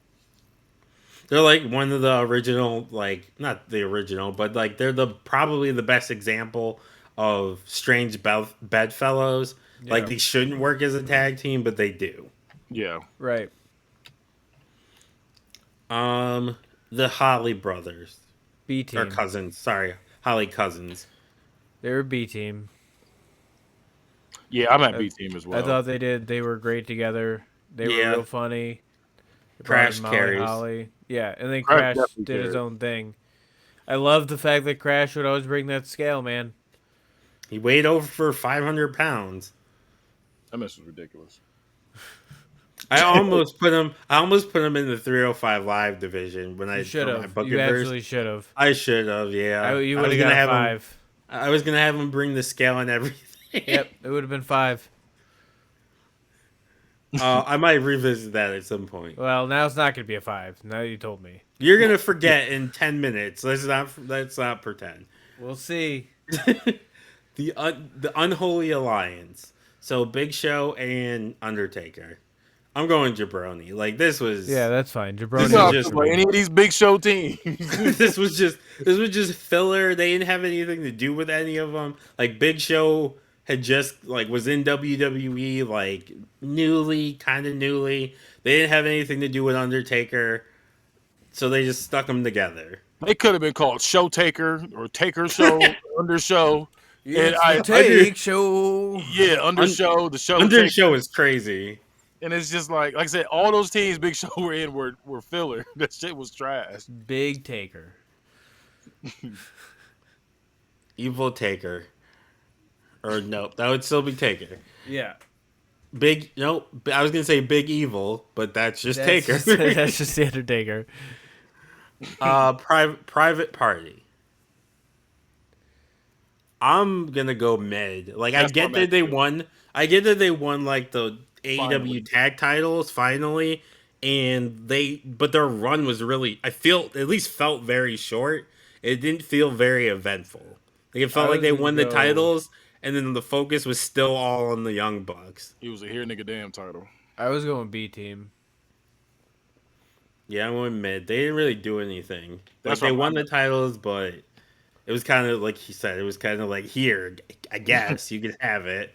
Speaker 1: They're like one of the original, like not the original, but like they're the probably the best example of strange bedfellows. Like
Speaker 2: Yeah.
Speaker 1: they shouldn't work as a tag team, but they do.
Speaker 3: Yeah.
Speaker 2: Right.
Speaker 1: Um, the Holly brothers
Speaker 2: B
Speaker 1: or
Speaker 2: team.
Speaker 1: cousins. Sorry, Holly cousins.
Speaker 2: They were B team.
Speaker 3: Yeah, I'm at
Speaker 2: I,
Speaker 3: B team as
Speaker 2: I
Speaker 3: well.
Speaker 2: thought they were great together. They were
Speaker 1: Yeah,
Speaker 2: real funny. They brought in
Speaker 1: Crash
Speaker 2: Molly
Speaker 1: carries.
Speaker 2: Holly. Yeah, and then
Speaker 3: Crash
Speaker 2: Crash
Speaker 3: definitely
Speaker 2: did his
Speaker 3: cared.
Speaker 2: own thing. I love the fact that Crash would always bring that scale, man.
Speaker 1: He weighed over 500 pounds.
Speaker 3: That mess was ridiculous.
Speaker 1: I almost put him. I almost put him in the 305 live division when
Speaker 2: You
Speaker 1: I
Speaker 2: should
Speaker 1: for my
Speaker 2: have. You
Speaker 1: bucket verse.
Speaker 2: absolutely should have.
Speaker 1: I should have. Yeah,
Speaker 2: You
Speaker 1: I
Speaker 2: would
Speaker 1: was
Speaker 2: have
Speaker 1: gonna
Speaker 2: got a
Speaker 1: have him.
Speaker 2: 5.
Speaker 1: I was gonna have him bring the scale and everything.
Speaker 2: Yep, it would have been 5.
Speaker 1: I might revisit that at some point.
Speaker 2: Well, now it's not going to be a 5. Now you told me.
Speaker 1: You're gonna forget in 10 minutes. Let's not pretend.
Speaker 2: We'll see.
Speaker 1: The unholy alliance. So Big Show and Undertaker. I'm going jabroni. Like this was.
Speaker 2: Yeah, that's fine.
Speaker 1: This
Speaker 3: You
Speaker 1: is
Speaker 3: know,
Speaker 2: Jabroni.
Speaker 1: just
Speaker 3: like any of these big show teams.
Speaker 1: this was just filler. They didn't have anything to do with any of them. Like Big Show had just like was in WWE like kind of newly. They didn't have anything to do with Undertaker, so they just stuck them together.
Speaker 3: They could have been called Show Taker or Taker Show, Under Show. And
Speaker 2: It's
Speaker 3: I
Speaker 2: the Take Show.
Speaker 3: yeah, Under Show, the Show
Speaker 1: Under
Speaker 3: Taker.
Speaker 1: Show is crazy.
Speaker 3: And it's just like I said, all those teams Big Show were in were filler. That shit was trash.
Speaker 2: Big Taker.
Speaker 1: Evil Taker, or nope, that would still be Taker.
Speaker 2: Yeah.
Speaker 1: Big nope. I was gonna say Big Evil, but that's just
Speaker 2: That's
Speaker 1: Taker.
Speaker 2: just, that's just the Undertaker.
Speaker 1: Private Party. I'm gonna go mid. Like I
Speaker 3: That's
Speaker 1: get
Speaker 3: what
Speaker 1: that they
Speaker 3: matters.
Speaker 1: won. I get that they won like the AEW
Speaker 3: Finally.
Speaker 1: tag titles finally, but their run was really at least felt very short. It didn't feel very eventful. Like it
Speaker 2: I
Speaker 1: felt like
Speaker 2: was
Speaker 1: they
Speaker 2: gonna
Speaker 1: won the
Speaker 2: go-
Speaker 1: titles, and then the focus was still all on the Young Bucks.
Speaker 3: He was a here nigga damn title.
Speaker 2: I was going B team.
Speaker 1: Yeah, I went mid. They didn't really do anything. Like
Speaker 3: That's
Speaker 1: they
Speaker 3: what
Speaker 1: won
Speaker 3: I'm-
Speaker 1: the titles, but it was kind of like he said. It was kind of like here, I guess you can have it.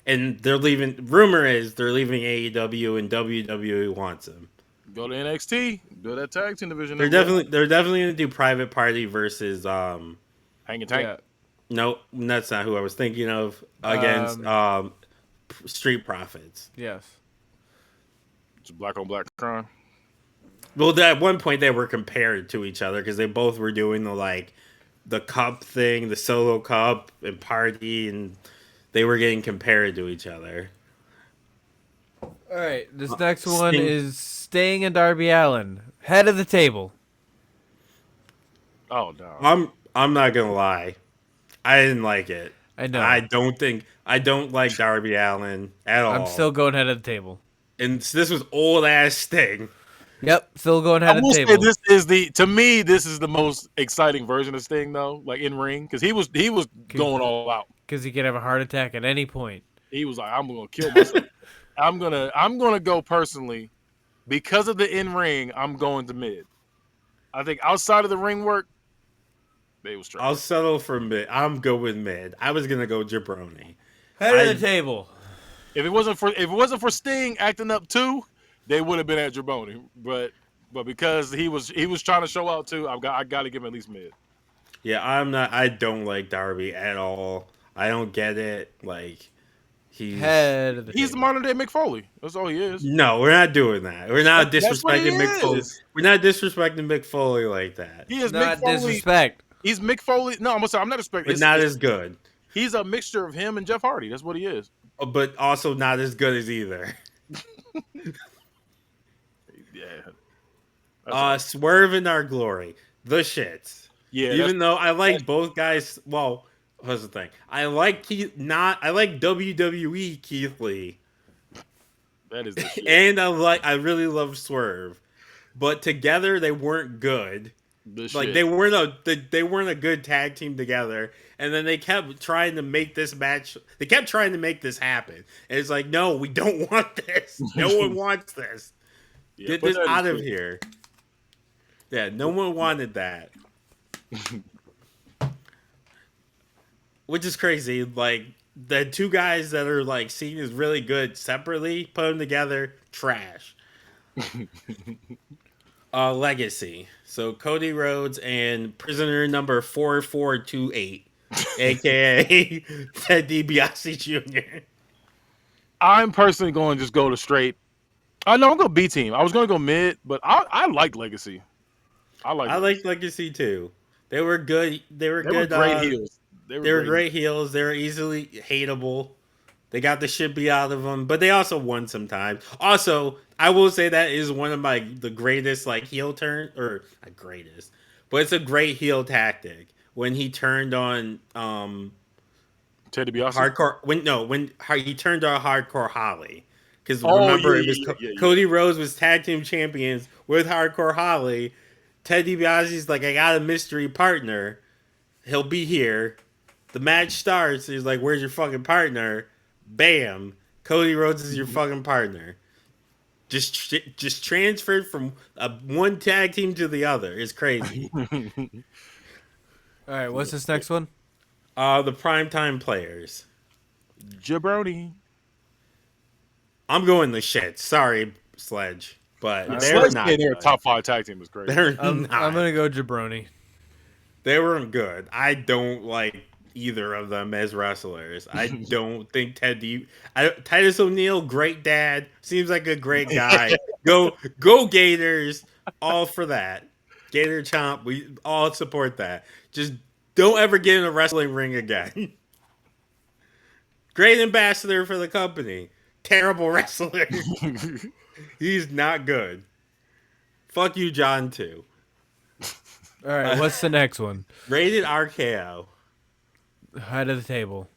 Speaker 1: And they're leaving. Rumor is they're leaving AEW, and WWE wants them.
Speaker 3: Go to NXT, do that tag team division.
Speaker 1: They're definitely gonna do Private Party versus
Speaker 3: hanging tank.
Speaker 2: Yeah.
Speaker 1: no, that's not who I was thinking of against Street Profits.
Speaker 2: Yes.
Speaker 3: It's black on black crime.
Speaker 1: Well, at one point they were compared to each other because they both were doing the cup thing, the solo cup and party, and they were getting compared to each other.
Speaker 2: All right. This next one
Speaker 1: Sting.
Speaker 2: is Sting and Darby Allin, head of the table.
Speaker 3: Oh no.
Speaker 1: I'm not gonna lie, I didn't like it.
Speaker 2: I know.
Speaker 1: I don't like Darby Allin at all.
Speaker 2: I'm still going head of the table.
Speaker 1: and this was old ass Sting.
Speaker 2: Yep. Still going
Speaker 3: I
Speaker 2: head of
Speaker 3: will
Speaker 2: the
Speaker 3: say
Speaker 2: table.
Speaker 3: this is this is the most exciting version of Sting though, like in ring, because he was going all out.
Speaker 2: Because he could have a heart attack at any point.
Speaker 3: He was like, I'm gonna kill myself. I'm gonna go personally because of the in ring. I'm going to mid. I think outside of the ring work, they was trash.
Speaker 1: I'll settle for mid. I'm good with mid. I was gonna go jabroni.
Speaker 2: Head
Speaker 1: I-
Speaker 2: of the table.
Speaker 3: If it wasn't for Sting acting up too, they would have been at Jaboni. But because he was trying to show out too, I got to give him at least mid.
Speaker 1: Yeah, I don't like Darby at all. I don't get it. Like he's
Speaker 2: Head of the
Speaker 3: He's the
Speaker 2: table.
Speaker 3: modern day Mick Foley. That's all he is.
Speaker 1: No, we're not doing that. We're not
Speaker 3: That's what he
Speaker 1: disrespecting Mick Foley.
Speaker 3: is.
Speaker 1: We're not disrespecting Mick Foley like that.
Speaker 3: He is
Speaker 2: Not
Speaker 3: Mick Foley.
Speaker 2: disrespect.
Speaker 3: He's Mick Foley. No, I'm gonna say I'm not expecting.
Speaker 1: But not as good.
Speaker 3: He's a mixture of him and Jeff Hardy. That's what he is.
Speaker 1: But also not as good as either.
Speaker 3: Yeah.
Speaker 1: Swerve in Our Glory. The shits.
Speaker 3: Yeah.
Speaker 1: Even though I like both guys, well, what's the thing? I like WWE Keith Lee,
Speaker 3: that is the shit.
Speaker 1: and I really love Swerve, but together they weren't good.
Speaker 3: The
Speaker 1: Like
Speaker 3: shit.
Speaker 1: they weren't a good tag team together, and then they kept trying to make this match. They kept trying to make this happen, and it's like, no, we don't want this. No one wants this.
Speaker 3: Yeah,
Speaker 1: Get
Speaker 3: put
Speaker 1: this
Speaker 3: that in
Speaker 1: out of
Speaker 3: shit.
Speaker 1: here. Yeah, no one wanted that. which is crazy. Like the two guys that are like seen as really good separately, put them together, trash. Legacy. So Cody Rhodes and prisoner number 4428, aka Ted DiBiase Jr.
Speaker 3: I'm personally going to just go to straight. I know I'm going to B team. I was going to go mid, but I like Legacy. I like
Speaker 1: I like
Speaker 3: Legacy.
Speaker 1: Legacy too. They were good. They were
Speaker 3: They were
Speaker 1: good.
Speaker 3: great heels. They were
Speaker 1: They were
Speaker 3: great.
Speaker 1: great heels. They were easily hateable. They got the shit beat out of them, but they also won sometimes. Also, I will say that is one of the greatest like heel turn or not greatest, but it's a great heel tactic when he turned on
Speaker 3: Ted DiBiase.
Speaker 1: hardcore when he turned on hardcore Holly because
Speaker 3: Oh
Speaker 1: remember
Speaker 3: yeah,
Speaker 1: it was
Speaker 3: yeah, yeah, yeah,
Speaker 1: Cody Rhodes was tag team champions with hardcore Holly. Ted DiBiase's like I got a mystery partner. He'll be here. The match starts. He's like, "Where's your fucking partner?" Bam! Cody Rhodes is your fucking partner. Just transferred from one tag team to the other. It's crazy.
Speaker 3: yeah.
Speaker 2: All right, what's this next one?
Speaker 1: The primetime players.
Speaker 3: Jabroni.
Speaker 1: I'm going the shit. Sorry, Sledge,
Speaker 3: Yeah,
Speaker 1: but they're
Speaker 3: Sledge
Speaker 1: not
Speaker 3: saying they're a
Speaker 1: good.
Speaker 3: top 5 tag team is crazy.
Speaker 1: They're
Speaker 2: I'm
Speaker 1: not.
Speaker 2: gonna go Jabroni.
Speaker 1: They weren't good. I don't like either of them as wrestlers. I don't think Titus O'Neil, great dad, seems like a great guy. Go Gators, all for that. Gator Chomp, we all support that. Just don't ever get in a wrestling ring again. Great ambassador for the company. Terrible wrestler. He's not good. Fuck you, John, too.
Speaker 2: All right, what's the next one?
Speaker 1: Rated RKO.
Speaker 2: Head of the table.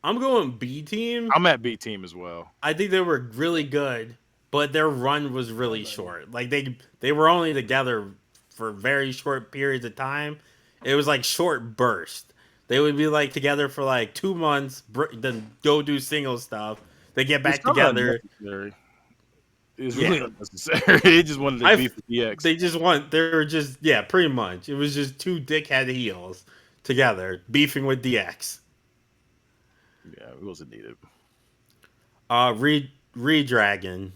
Speaker 1: I'm going B team.
Speaker 3: I'm at B team as well.
Speaker 1: I think they were really good, but their run was really short. Like they were only together for very short periods of time. It was like short burst. They would be like together for like 2 months, then go do single stuff. They get
Speaker 3: It's
Speaker 1: back
Speaker 3: kind of
Speaker 1: together.
Speaker 3: unnecessary. It's
Speaker 1: Yeah,
Speaker 3: really unnecessary. He just wanted to
Speaker 1: I
Speaker 3: beef with DX.
Speaker 1: they were just yeah, pretty much. It was just two dickhead heels together beefing with DX.
Speaker 3: Yeah, it wasn't needed.
Speaker 1: Redragon.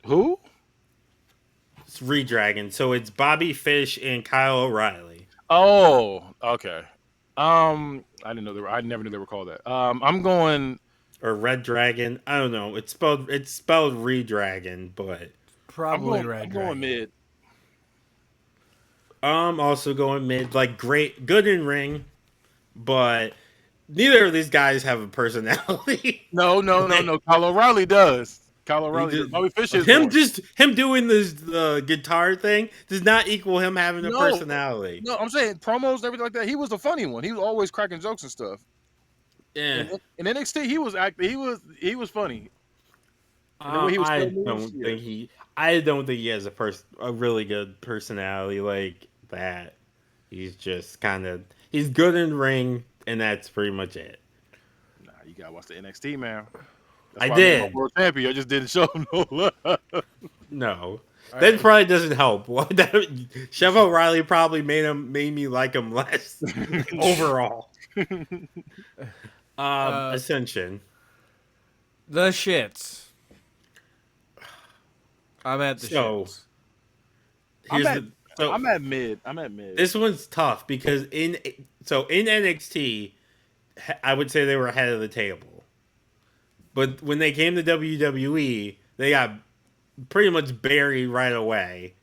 Speaker 3: Who?
Speaker 1: It's Redragon. So it's Bobby Fish and Kyle O'Reilly.
Speaker 3: Oh, okay. I didn't know they were. I never knew they were called that. I'm going.
Speaker 1: Or Red Dragon. I don't know. It's spelled Redragon, but
Speaker 2: Probably Red
Speaker 3: I'm
Speaker 2: Dragon.
Speaker 3: going mid.
Speaker 1: I'm also going mid. Like good in ring, but neither of these guys have a personality.
Speaker 3: No, no, no,
Speaker 1: Like,
Speaker 3: no. Kyle O'Reilly does. Kyle
Speaker 1: he
Speaker 3: O'Reilly does.
Speaker 1: just,
Speaker 3: Bobby Fish is more.
Speaker 1: him doing this guitar thing does not equal him having a
Speaker 3: No,
Speaker 1: personality.
Speaker 3: no. I'm saying promos and everything like that. He was the funny one. He was always cracking jokes and stuff.
Speaker 1: Yeah.
Speaker 3: In NXT, he was acting. He was funny. And the way he was
Speaker 1: I
Speaker 3: throwing moves,
Speaker 1: don't
Speaker 3: yeah.
Speaker 1: think I don't think he has a really good personality like that. He's just he's good in ring, and that's pretty much it.
Speaker 3: Nah, you gotta watch the NXT, man. That's
Speaker 1: I
Speaker 3: why I made my
Speaker 1: did.
Speaker 3: world champion. I just didn't show him no love.
Speaker 1: No,
Speaker 2: All
Speaker 1: that
Speaker 2: right.
Speaker 1: probably doesn't help. Chef O'Reilly probably made me like him less overall. Ascension.
Speaker 2: The shits. I'm at the
Speaker 1: So
Speaker 2: shits.
Speaker 3: I'm
Speaker 1: here's
Speaker 3: at
Speaker 1: the so
Speaker 3: I'm at mid. I'm at mid.
Speaker 1: this one's tough because in NXT, I would say they were ahead of the table. But when they came to WWE, they got pretty much buried right away,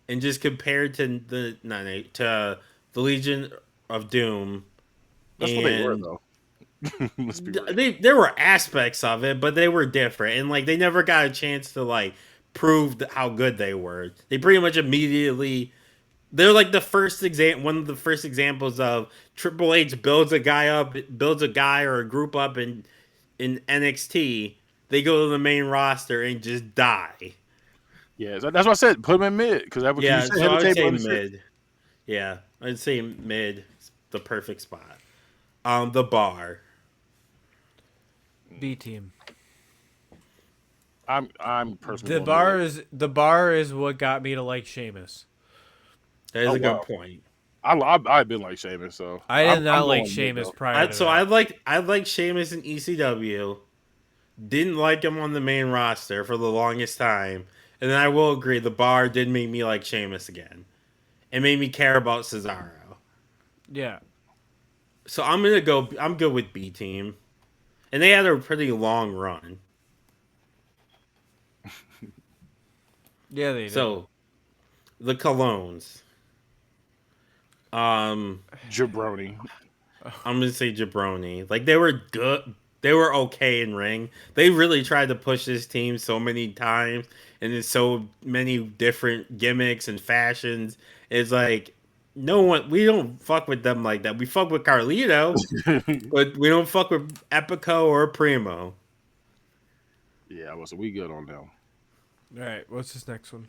Speaker 1: and just compared to the Legion of Doom,
Speaker 3: That's what they were,
Speaker 1: and
Speaker 3: though. Let's be real.
Speaker 1: there were aspects of it, but they were different, and like they never got a chance to like prove how good they were. They pretty much immediately they're like one of the first examples of Triple H builds a guy or a group up in NXT. They go to the main roster and just die.
Speaker 3: Yeah, that's what I said. Put him in mid because you
Speaker 1: Yeah,
Speaker 3: said
Speaker 1: so
Speaker 3: head
Speaker 1: I
Speaker 3: of
Speaker 1: would
Speaker 3: the table
Speaker 1: say
Speaker 3: on the shit.
Speaker 1: mid. Yeah, I'd say mid, the perfect spot. The bar.
Speaker 2: B team.
Speaker 3: I'm personally
Speaker 2: The bar is what got me to like Sheamus.
Speaker 1: That is
Speaker 3: Oh,
Speaker 1: a good
Speaker 3: wow.
Speaker 1: point.
Speaker 3: I've been like Sheamus, so
Speaker 2: I did
Speaker 3: I'm
Speaker 2: not like
Speaker 3: going mid
Speaker 2: Sheamus
Speaker 3: though.
Speaker 2: prior to
Speaker 1: So
Speaker 2: that.
Speaker 1: I like Sheamus in ECW. Didn't like him on the main roster for the longest time. And then I will agree, the bar did make me like Sheamus again. It made me care about Cesaro.
Speaker 2: Yeah.
Speaker 1: So I'm gonna go. I'm good with B team, and they had a pretty long run.
Speaker 2: Yeah, they did.
Speaker 1: So the Colognes. Um,
Speaker 3: Jabroni.
Speaker 1: I'm gonna say Jabroni. Like they were good. They were okay in ring. They really tried to push this team so many times, and in so many different gimmicks and fashions. It's like no one. We don't fuck with them like that. We fuck with Carlito, but we don't fuck with Epico or Primo.
Speaker 3: Yeah, so we good on them.
Speaker 2: All right, what's this next one?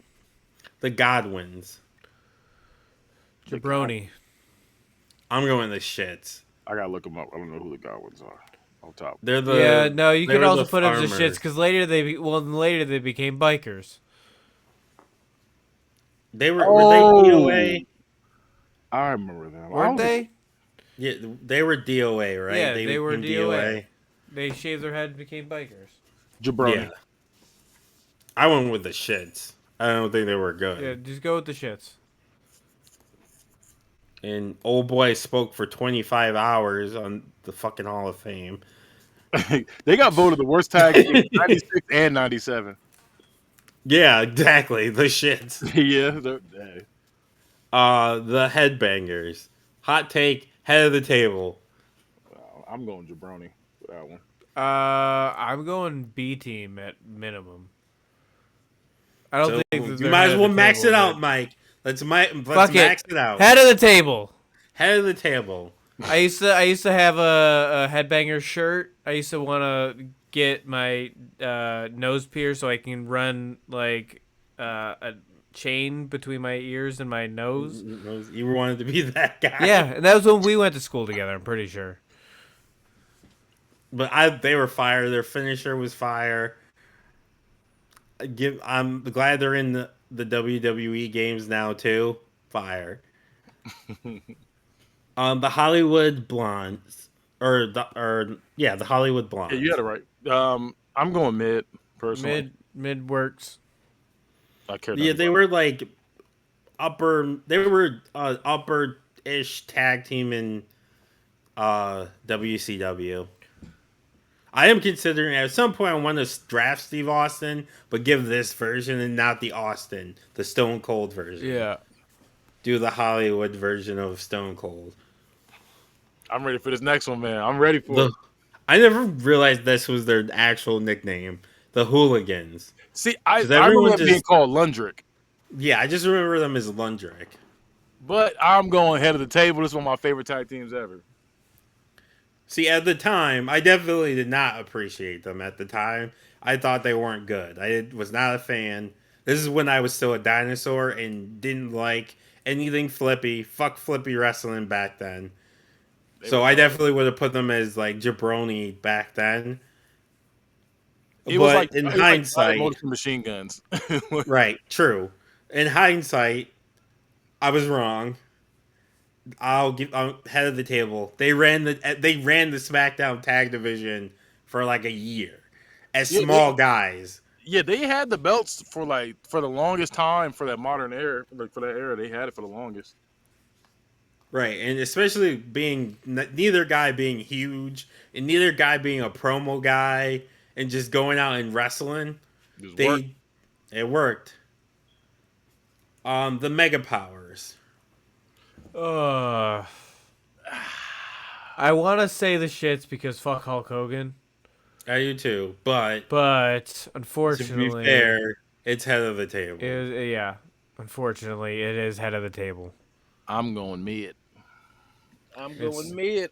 Speaker 1: The Godwins.
Speaker 2: Jabroni.
Speaker 1: I'm going the shits.
Speaker 3: I gotta look them up. I don't know who the Godwins are on top.
Speaker 1: They're
Speaker 2: Yeah,
Speaker 1: the
Speaker 2: no, you
Speaker 1: they
Speaker 2: could
Speaker 1: were
Speaker 2: also
Speaker 1: the
Speaker 2: put them to shits
Speaker 1: farmers.
Speaker 2: because later they became bikers.
Speaker 1: Were they DOA?
Speaker 3: I remember them. I
Speaker 2: Weren't
Speaker 3: was
Speaker 2: they?
Speaker 1: Yeah, they were DOA, right?
Speaker 2: Yeah, they were
Speaker 1: became
Speaker 2: DOA. They shaved their head and became bikers.
Speaker 3: Jabroni.
Speaker 1: Yeah, I went with the shits. I don't think they were good.
Speaker 2: Yeah, just go with the shits.
Speaker 1: And old boy spoke for 25 hours on the fucking Hall of Fame.
Speaker 3: They got voted the worst tag team in 96 and 97.
Speaker 1: Yeah, exactly. The shits.
Speaker 3: Yeah.
Speaker 1: The Headbangers. Hot take, head of the table.
Speaker 3: I'm going Jabroni for that one.
Speaker 2: I'm going B team at minimum. I don't
Speaker 1: So
Speaker 2: think that
Speaker 1: you
Speaker 2: their
Speaker 1: might
Speaker 2: head
Speaker 1: as
Speaker 2: of
Speaker 1: well
Speaker 2: the
Speaker 1: max
Speaker 2: table
Speaker 1: it
Speaker 2: is
Speaker 1: out,
Speaker 2: good.
Speaker 1: Mike. Let's
Speaker 2: Fuck
Speaker 1: max
Speaker 2: it.
Speaker 1: it out.
Speaker 2: Head of the table.
Speaker 1: Head of the table.
Speaker 2: I used to have a headbanger shirt. I used to want to get my nose pierced so I can run like a chain between my ears and my nose.
Speaker 1: You wanted to be that guy.
Speaker 2: Yeah, and that was when we went to school together. I'm pretty sure.
Speaker 1: But they were fire. Their finisher was fire. I'm glad they're in the WWE games now too. Fire. The Hollywood Blondes, the Hollywood Blondes.
Speaker 3: Yeah, you had it right. I'm going mid personally.
Speaker 2: Mid works.
Speaker 3: I care.
Speaker 1: Yeah, they were like upper. They were upper ish tag team in WCW. I am considering at some point I want to draft Steve Austin, but give this version and not the Austin, the Stone Cold version.
Speaker 2: Yeah.
Speaker 1: Do the Hollywood version of Stone Cold.
Speaker 3: I'm ready for this next one, man. I'm ready for it.
Speaker 1: I never realized this was their actual nickname, the Hooligans.
Speaker 3: See, I
Speaker 1: 'Cause
Speaker 3: remember
Speaker 1: everyone
Speaker 3: them being
Speaker 1: just-
Speaker 3: called Lundrick,
Speaker 1: Yeah, I just remember them as Lundrick.
Speaker 3: but I'm going head of the table. This is one of my favorite tag teams ever.
Speaker 1: See, at the time, I definitely did not appreciate them at the time. I thought they weren't good. I was not a fan. This is when I was still a dinosaur and didn't like anything flippy. Fuck flippy wrestling back then. So I definitely would have put them as like jabroni back then.
Speaker 3: It was
Speaker 1: But
Speaker 3: like
Speaker 1: in
Speaker 3: it was
Speaker 1: hindsight,
Speaker 3: like machine guns.
Speaker 1: right, true. In hindsight, I was wrong. I'll head of the table. They ran the SmackDown tag division for like a year as
Speaker 3: Yeah,
Speaker 1: small guys.
Speaker 3: Yeah, they had the belts for the longest time for that modern era. Like for that era, they had it for the longest.
Speaker 1: Right, and especially being neither guy being huge and neither guy being a promo guy and just going out and wrestling. It worked. The Mega Powers.
Speaker 2: I want to say the shits because fuck Hulk Hogan,
Speaker 1: I do too, but
Speaker 2: but
Speaker 1: to
Speaker 2: unfortunately,
Speaker 1: be fair, it's head of the table.
Speaker 2: unfortunately, it is head of the table.
Speaker 3: I'm going mid.
Speaker 2: It's-
Speaker 3: mid.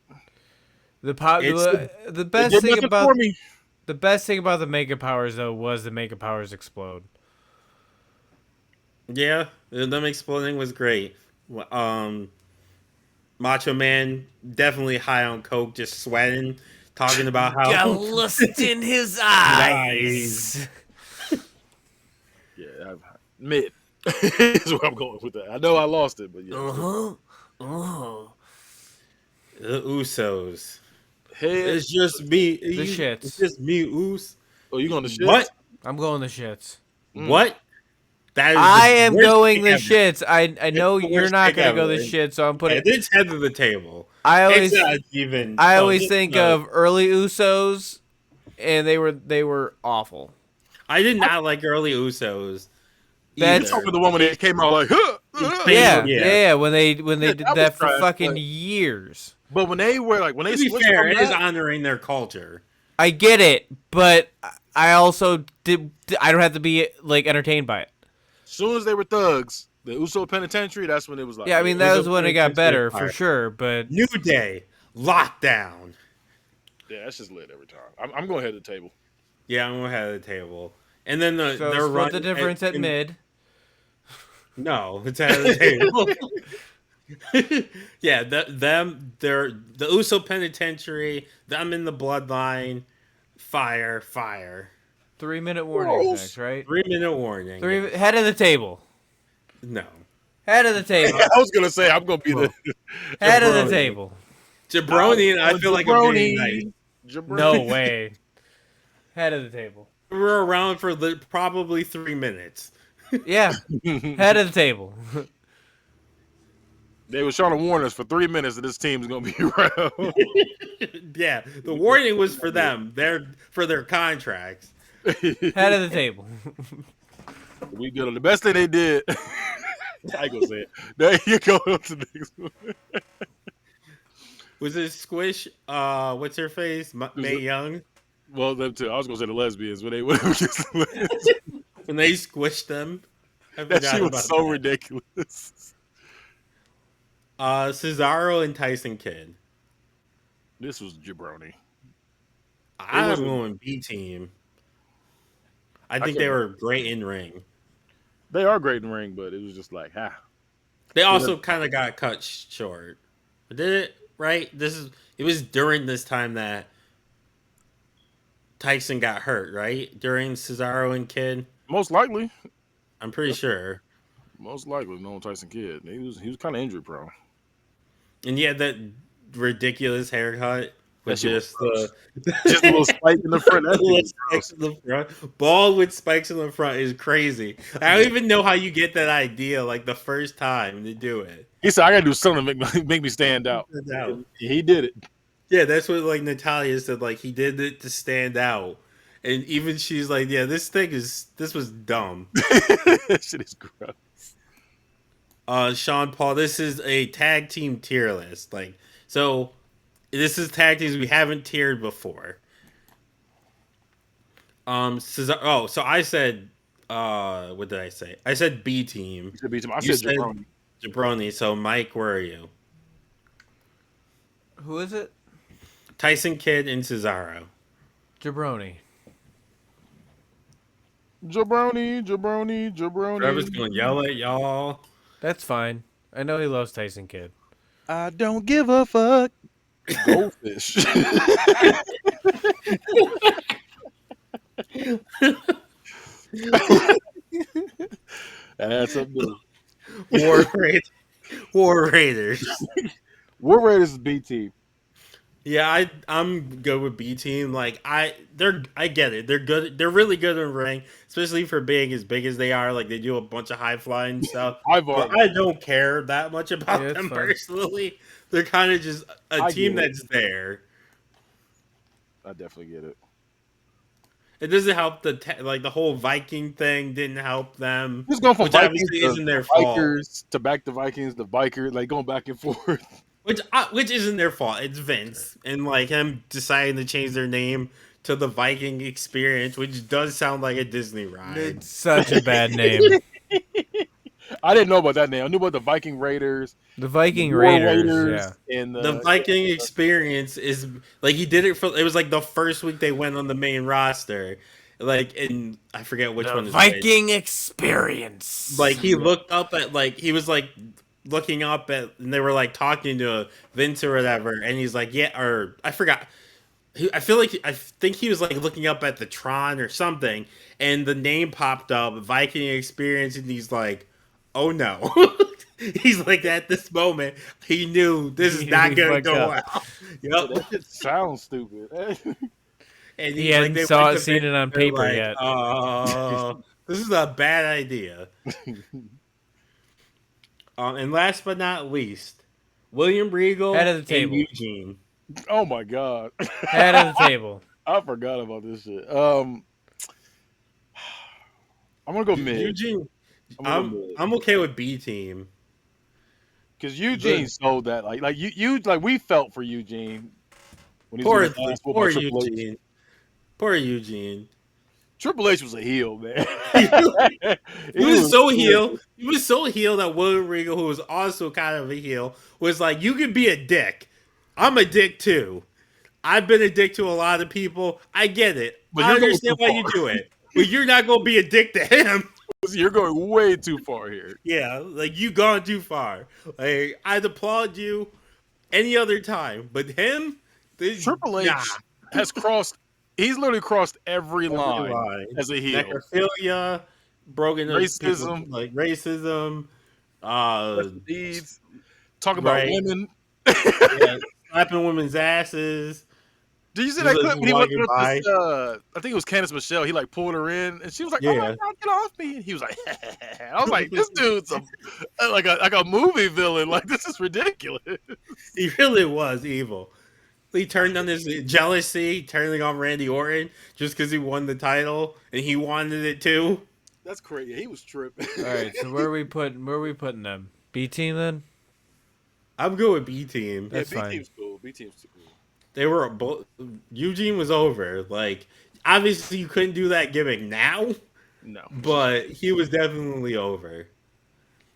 Speaker 2: The
Speaker 3: It
Speaker 2: best
Speaker 3: did
Speaker 2: thing
Speaker 3: nothing
Speaker 2: about
Speaker 3: for me.
Speaker 2: the best thing about the Mega Powers though was the Mega Powers explode.
Speaker 1: Yeah, them exploding was great. Macho Man definitely high on coke, just sweating, talking about how
Speaker 2: Got lust in his eyes.
Speaker 3: Yeah, mid is where I'm going with that. I know I lost it, but yeah.
Speaker 2: Oh,
Speaker 1: The Usos.
Speaker 3: Head.
Speaker 1: It's just me.
Speaker 2: the
Speaker 1: It's
Speaker 2: shits.
Speaker 1: just me, Us.
Speaker 3: Oh, you going to
Speaker 1: What?
Speaker 3: shits?
Speaker 2: I'm going the shits.
Speaker 3: Mm.
Speaker 1: What? That is the
Speaker 2: I am
Speaker 1: worst
Speaker 2: going
Speaker 1: thing
Speaker 2: the
Speaker 1: ever.
Speaker 2: shits. I
Speaker 1: It's
Speaker 2: know
Speaker 1: the
Speaker 2: you're
Speaker 1: worst
Speaker 2: not
Speaker 1: thing
Speaker 2: gonna
Speaker 1: ever.
Speaker 2: go the shit, so I'm putting.
Speaker 1: And it's head of the table.
Speaker 2: I
Speaker 1: It's
Speaker 2: always
Speaker 1: not even.
Speaker 2: I
Speaker 1: Oh,
Speaker 2: always think
Speaker 1: no.
Speaker 2: of early Usos, and they were awful.
Speaker 1: I did not like early Usos
Speaker 3: You
Speaker 2: That's
Speaker 3: talking
Speaker 1: either.
Speaker 3: about the one when they came out like, huh,
Speaker 1: Same,
Speaker 2: yeah,
Speaker 1: yeah.
Speaker 2: yeah, yeah. When they
Speaker 3: yeah,
Speaker 2: did
Speaker 3: that was
Speaker 2: that for
Speaker 3: trash.
Speaker 2: fucking years.
Speaker 3: But when they were like, when they
Speaker 1: To be
Speaker 3: switched
Speaker 1: fair,
Speaker 3: from
Speaker 1: it is
Speaker 3: that,
Speaker 1: honoring their culture.
Speaker 2: I get it, but I also did. I don't have to be like entertained by it.
Speaker 3: as soon as they were thugs, the Uso Penitentiary, that's when it was like,
Speaker 2: Yeah, I
Speaker 3: yeah,
Speaker 2: mean that
Speaker 1: Uso
Speaker 2: was when it got
Speaker 1: Penitentiary
Speaker 2: better for
Speaker 1: Fire.
Speaker 2: sure. But
Speaker 1: New Day. Lockdown.
Speaker 3: yeah, that's just lit every time. I'm going head to the table.
Speaker 1: Yeah, I'm gonna have the table. And then
Speaker 2: so
Speaker 1: their
Speaker 2: split
Speaker 1: run
Speaker 2: the difference at
Speaker 1: and
Speaker 2: mid.
Speaker 1: no, it's out of the table. Yeah, they're the Uso Penitentiary, them in the bloodline, fire.
Speaker 2: 3 minute warnings next,
Speaker 3: Gross.
Speaker 2: right?
Speaker 1: 3 minute warning.
Speaker 2: Three
Speaker 1: Yes.
Speaker 2: head of the table.
Speaker 1: No.
Speaker 2: Head of the table.
Speaker 3: I was gonna say I'm gonna be the
Speaker 2: Head of the
Speaker 1: Jabroni.
Speaker 2: table.
Speaker 1: Jabroni, and I feel like I'm being nice.
Speaker 3: jabroni.
Speaker 2: No
Speaker 3: Jabroni.
Speaker 2: way. Head of the table.
Speaker 1: We're around for probably 3 minutes.
Speaker 2: Yeah. Head of the table.
Speaker 3: They were trying to warn us for 3 minutes that this team's gonna be around.
Speaker 1: Yeah, the warning was for them. They're for their contracts.
Speaker 2: Head of the table.
Speaker 3: We good on the best thing they did. I ain't gonna say it. There you go to the next one.
Speaker 1: Was it Squish? What's her face? May Young.
Speaker 3: Well, them too. I was gonna say the lesbians when they went against the lesbians.
Speaker 1: When they squished them. I
Speaker 3: That
Speaker 1: forgot
Speaker 3: shit was
Speaker 1: about
Speaker 3: so
Speaker 1: that.
Speaker 3: ridiculous.
Speaker 1: Cesaro and Tyson Kidd.
Speaker 3: This was jabroni.
Speaker 1: I'm
Speaker 3: wasn't-
Speaker 1: going B team. I
Speaker 3: I
Speaker 1: think
Speaker 3: can't
Speaker 1: they were great in ring.
Speaker 3: They are great in the ring, but it was just like,
Speaker 1: They also kind of got cut short. Did it right? It was during this time that Tyson got hurt, right? During Cesaro and Kidd.
Speaker 3: Most likely,
Speaker 1: I'm pretty sure.
Speaker 3: no Tyson Kidd. He was kind of injury prone.
Speaker 1: And he had that ridiculous haircut
Speaker 3: That
Speaker 1: with
Speaker 3: shit was
Speaker 1: just
Speaker 3: gross.
Speaker 1: the
Speaker 3: Just a little spike in the front. That shit
Speaker 1: little
Speaker 3: was
Speaker 1: spikes
Speaker 3: gross.
Speaker 1: in the front. Bald with spikes in the front is crazy. I don't even know how you get that idea like the first time to do it.
Speaker 3: He said, "I gotta do something to make me stand out."
Speaker 1: Out.
Speaker 3: He did it.
Speaker 1: Yeah, that's what like Natalia said. Like he did it to stand out, and even she's like, "Yeah, this was dumb."
Speaker 3: That shit is gross.
Speaker 1: Sean Paul, this is a tag team tier list. Like, so this is tag teams we haven't tiered before. So I said, what did I say? I said B team.
Speaker 3: He should beat him. I
Speaker 1: You
Speaker 3: said jabroni.
Speaker 1: Jabroni. So Mike, where are you?
Speaker 2: Who is it?
Speaker 1: Tyson Kidd and Cesaro.
Speaker 2: Jabroni.
Speaker 3: Jabroni.
Speaker 1: Trevor's gonna yell at y'all.
Speaker 2: That's fine. I know he loves Tyson Kidd.
Speaker 3: I don't give a fuck. Goldfish. That's something new.
Speaker 1: War Raiders.
Speaker 3: War Raiders is B team.
Speaker 1: Yeah, I'm good with B team. Like I get it. They're good. They're really good in ring, especially for being as big as they are. Like they do a bunch of high flying stuff. But I don't care that much about
Speaker 2: Yeah, it's
Speaker 1: them
Speaker 2: fine.
Speaker 1: personally. They're kind of just a
Speaker 3: I
Speaker 1: team
Speaker 3: get it.
Speaker 1: that's there.
Speaker 3: I definitely get it.
Speaker 1: It doesn't help the whole Viking thing didn't help them.
Speaker 3: Just going from
Speaker 1: Which
Speaker 3: Vikings
Speaker 1: obviously
Speaker 3: to
Speaker 1: isn't their fault.
Speaker 3: Bikers to back to Vikings, the Bikers, like going back and forth.
Speaker 1: Which isn't their fault. It's Vince and like him deciding to change their name to the Viking Experience, which does sound like a Disney ride.
Speaker 2: It's such a bad name.
Speaker 3: I didn't know about that name. I knew about the Viking Raiders,
Speaker 2: The Viking
Speaker 3: War
Speaker 2: Raiders. Yeah.
Speaker 3: and
Speaker 1: The Viking Experience is like he did it for. It was like the first week they went on the main roster, like and I forget which
Speaker 2: The
Speaker 1: one. Is
Speaker 2: Viking Experience.
Speaker 1: Like he looked up at like he was like looking up at and they were like talking to Vince or whatever, and he's like, yeah, or I forgot. I think he was like looking up at the Tron or something, and the name popped up, Viking Experience, and he's like, "Oh no!" He's like, at this moment, he knew this is
Speaker 2: He knew
Speaker 1: not
Speaker 2: he
Speaker 1: gonna
Speaker 2: fucked
Speaker 1: go
Speaker 2: up.
Speaker 1: well.
Speaker 3: So
Speaker 1: Yep.
Speaker 3: that just sounds stupid.
Speaker 1: And
Speaker 2: He
Speaker 1: he like
Speaker 2: hadn't
Speaker 1: they went to
Speaker 2: seen
Speaker 1: Vegas.
Speaker 2: it on
Speaker 1: They're
Speaker 2: paper
Speaker 1: like,
Speaker 2: yet.
Speaker 1: this is a bad idea. And last but not least, William
Speaker 2: Head
Speaker 1: Regal
Speaker 2: of the
Speaker 1: and
Speaker 2: table.
Speaker 1: Eugene.
Speaker 3: Oh my god.
Speaker 2: Head of the table.
Speaker 3: I forgot about this shit. I'm gonna go mid.
Speaker 1: Eugene,
Speaker 3: I'm gonna go mid.
Speaker 1: I'm okay with B team.
Speaker 3: Because Eugene
Speaker 1: The
Speaker 3: sold that. Like you like we felt for Eugene when he was getting his ass whooped by
Speaker 1: poor
Speaker 3: Triple H.
Speaker 1: Eugene. Poor Eugene.
Speaker 3: Triple H was a heel, man.
Speaker 1: he
Speaker 3: He
Speaker 1: was
Speaker 3: was
Speaker 1: so heel.
Speaker 3: tripping.
Speaker 1: He was so heel that William Regal, who was also kind of a heel, was like, "You can be a dick. I'm a dick too. I've been a dick to a lot of people. I get it.
Speaker 3: But
Speaker 1: I
Speaker 3: you're going
Speaker 1: understand
Speaker 3: too
Speaker 1: why
Speaker 3: far.
Speaker 1: you do it, but you're not gonna be a dick to him."
Speaker 3: You're going way too far here.
Speaker 1: Yeah, like you gone too far. Like I'd applaud you any other time, but him, this
Speaker 3: Triple
Speaker 1: nah.
Speaker 3: H has crossed. He's literally crossed every
Speaker 1: Every
Speaker 3: line
Speaker 1: line.
Speaker 3: as a heel.
Speaker 1: Necrophilia, broken those people
Speaker 3: Racism,
Speaker 1: like racism, uh
Speaker 3: deeds, talking about
Speaker 1: right.
Speaker 3: women.
Speaker 1: Yeah. Slapping women's asses.
Speaker 3: Did you see
Speaker 1: Just
Speaker 3: that
Speaker 1: as
Speaker 3: clip
Speaker 1: you
Speaker 3: when he went
Speaker 1: walking
Speaker 3: up this?
Speaker 1: by.
Speaker 3: I think it was Candice Michelle. He like pulled her in, and she was like, "Oh my
Speaker 1: Yeah.
Speaker 3: god, get off me!" And he was like, "I was like, this dude's like a movie villain. Like this is ridiculous."
Speaker 1: He really was evil. He turned on his jealousy, turning on Randy Orton just because he won the title and he wanted it too.
Speaker 3: That's crazy. He was tripping.
Speaker 2: All right, so where are we putting them? B team then?
Speaker 1: I'm good with B team.
Speaker 3: Yeah,
Speaker 2: That's
Speaker 3: B
Speaker 2: fine.
Speaker 3: team's cool. B team's too cool.
Speaker 1: They were both. Eugene was over. Like, obviously, you couldn't do that gimmick now,
Speaker 3: No.
Speaker 1: but he was definitely over.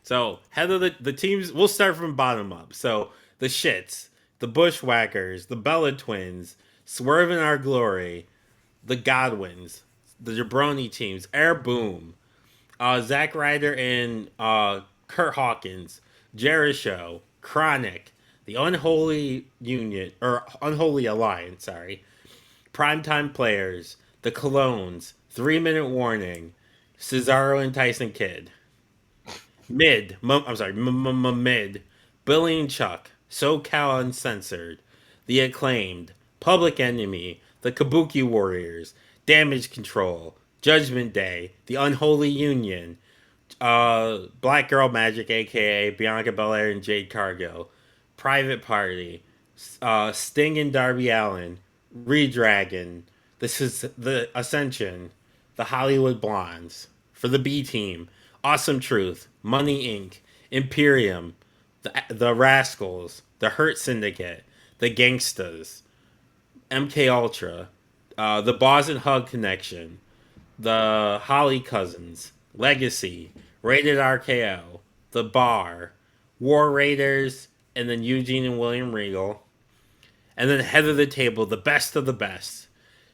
Speaker 1: So, head of the teams, we'll start from bottom up. So, the Shits, the Bushwhackers, the Bella Twins, Swerve in Our Glory, the Godwins, the Jabroni teams, Air Boom, Zack Ryder and Kurt Hawkins, Jericho, Chronic, the Unholy Union or Unholy Alliance, sorry, Primetime Players, the Colones, 3 Minute Warning, Cesaro and Tyson Kidd, Mid, Billy and Chuck, SoCal Uncensored, the Acclaimed, Public Enemy, the Kabuki Warriors, Damage Control, Judgment Day, the Unholy Union, Black Girl Magic, aka Bianca Belair and Jade Cargo, Private Party, Sting and Darby Allen, Redragon, this is the Ascension, the Hollywood Blondes, for the B Team, Awesome Truth, Money Inc., Imperium, the Rascals, the Hurt Syndicate, the Gangstas, MK Ultra, the Boz and Hug Connection, the Holly Cousins, Legacy, Rated RKO, The Bar, War Raiders, and then Eugene and William Regal. And then head of the table, the best of the best.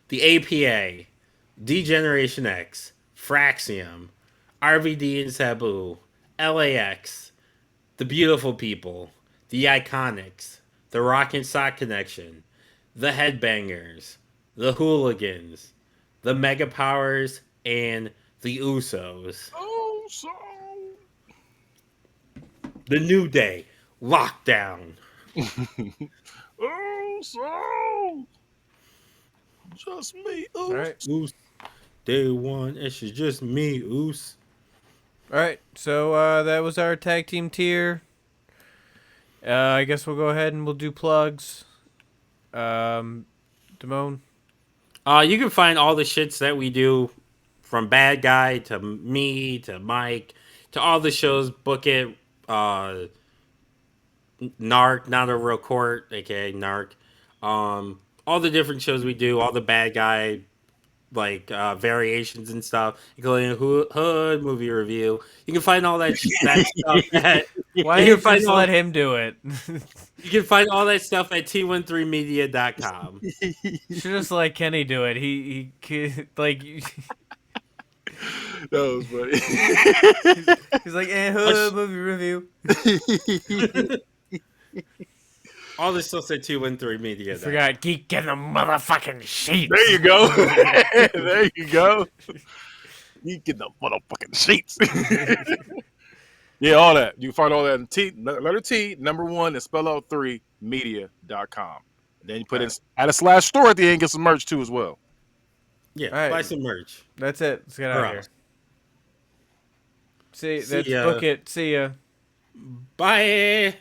Speaker 1: The APA, D-Generation X, Fraxium, RVD and Sabu, LAX, The Beautiful People, The Iconics, The Rock and Sock Connection, The Headbangers, The Hooligans, The Mega Powers, and The Usos.
Speaker 3: Oh, so
Speaker 1: The New Day, Lockdown.
Speaker 3: oh, so just me.
Speaker 2: All
Speaker 3: Oh,
Speaker 2: right.
Speaker 1: Oos. Day one, it's just me, Oos.
Speaker 2: All right, so that was our tag team tier. I guess we'll go ahead and we'll do plugs. Damone.
Speaker 1: You can find all the shits that we do, from Bad Guy to me to Mike to all the shows. Book It, Narc, Not a Real Court, aka Narc. All the different shows we do, all the Bad Guy like variations and stuff, including Hood movie review. You can find all that stuff at
Speaker 2: Why
Speaker 1: you
Speaker 2: did
Speaker 1: can
Speaker 2: you
Speaker 1: find
Speaker 2: just
Speaker 1: all,
Speaker 2: let him do it?
Speaker 1: you can find all that stuff at t13media.com.
Speaker 2: Should just let Kenny do it. Like
Speaker 3: that was funny.
Speaker 2: he's like, Hood movie review.
Speaker 1: All this stuff's at t13media.
Speaker 2: Forgot geek in the motherfucking sheets.
Speaker 3: There you go. There you go. You get the motherfucking sheets. Yeah, all that. You can find all that in letter T, number 1, and spell out 3, media.com. Then you put in,
Speaker 2: Alright.
Speaker 3: add a slash store at the end, get some merch too as well.
Speaker 1: Yeah,
Speaker 2: All right,
Speaker 1: buy some merch.
Speaker 2: that's it. Let's get out
Speaker 1: Or
Speaker 2: of here.
Speaker 1: else.
Speaker 2: See,
Speaker 1: See
Speaker 2: that's
Speaker 1: ya.
Speaker 2: book it. See ya.
Speaker 1: Bye.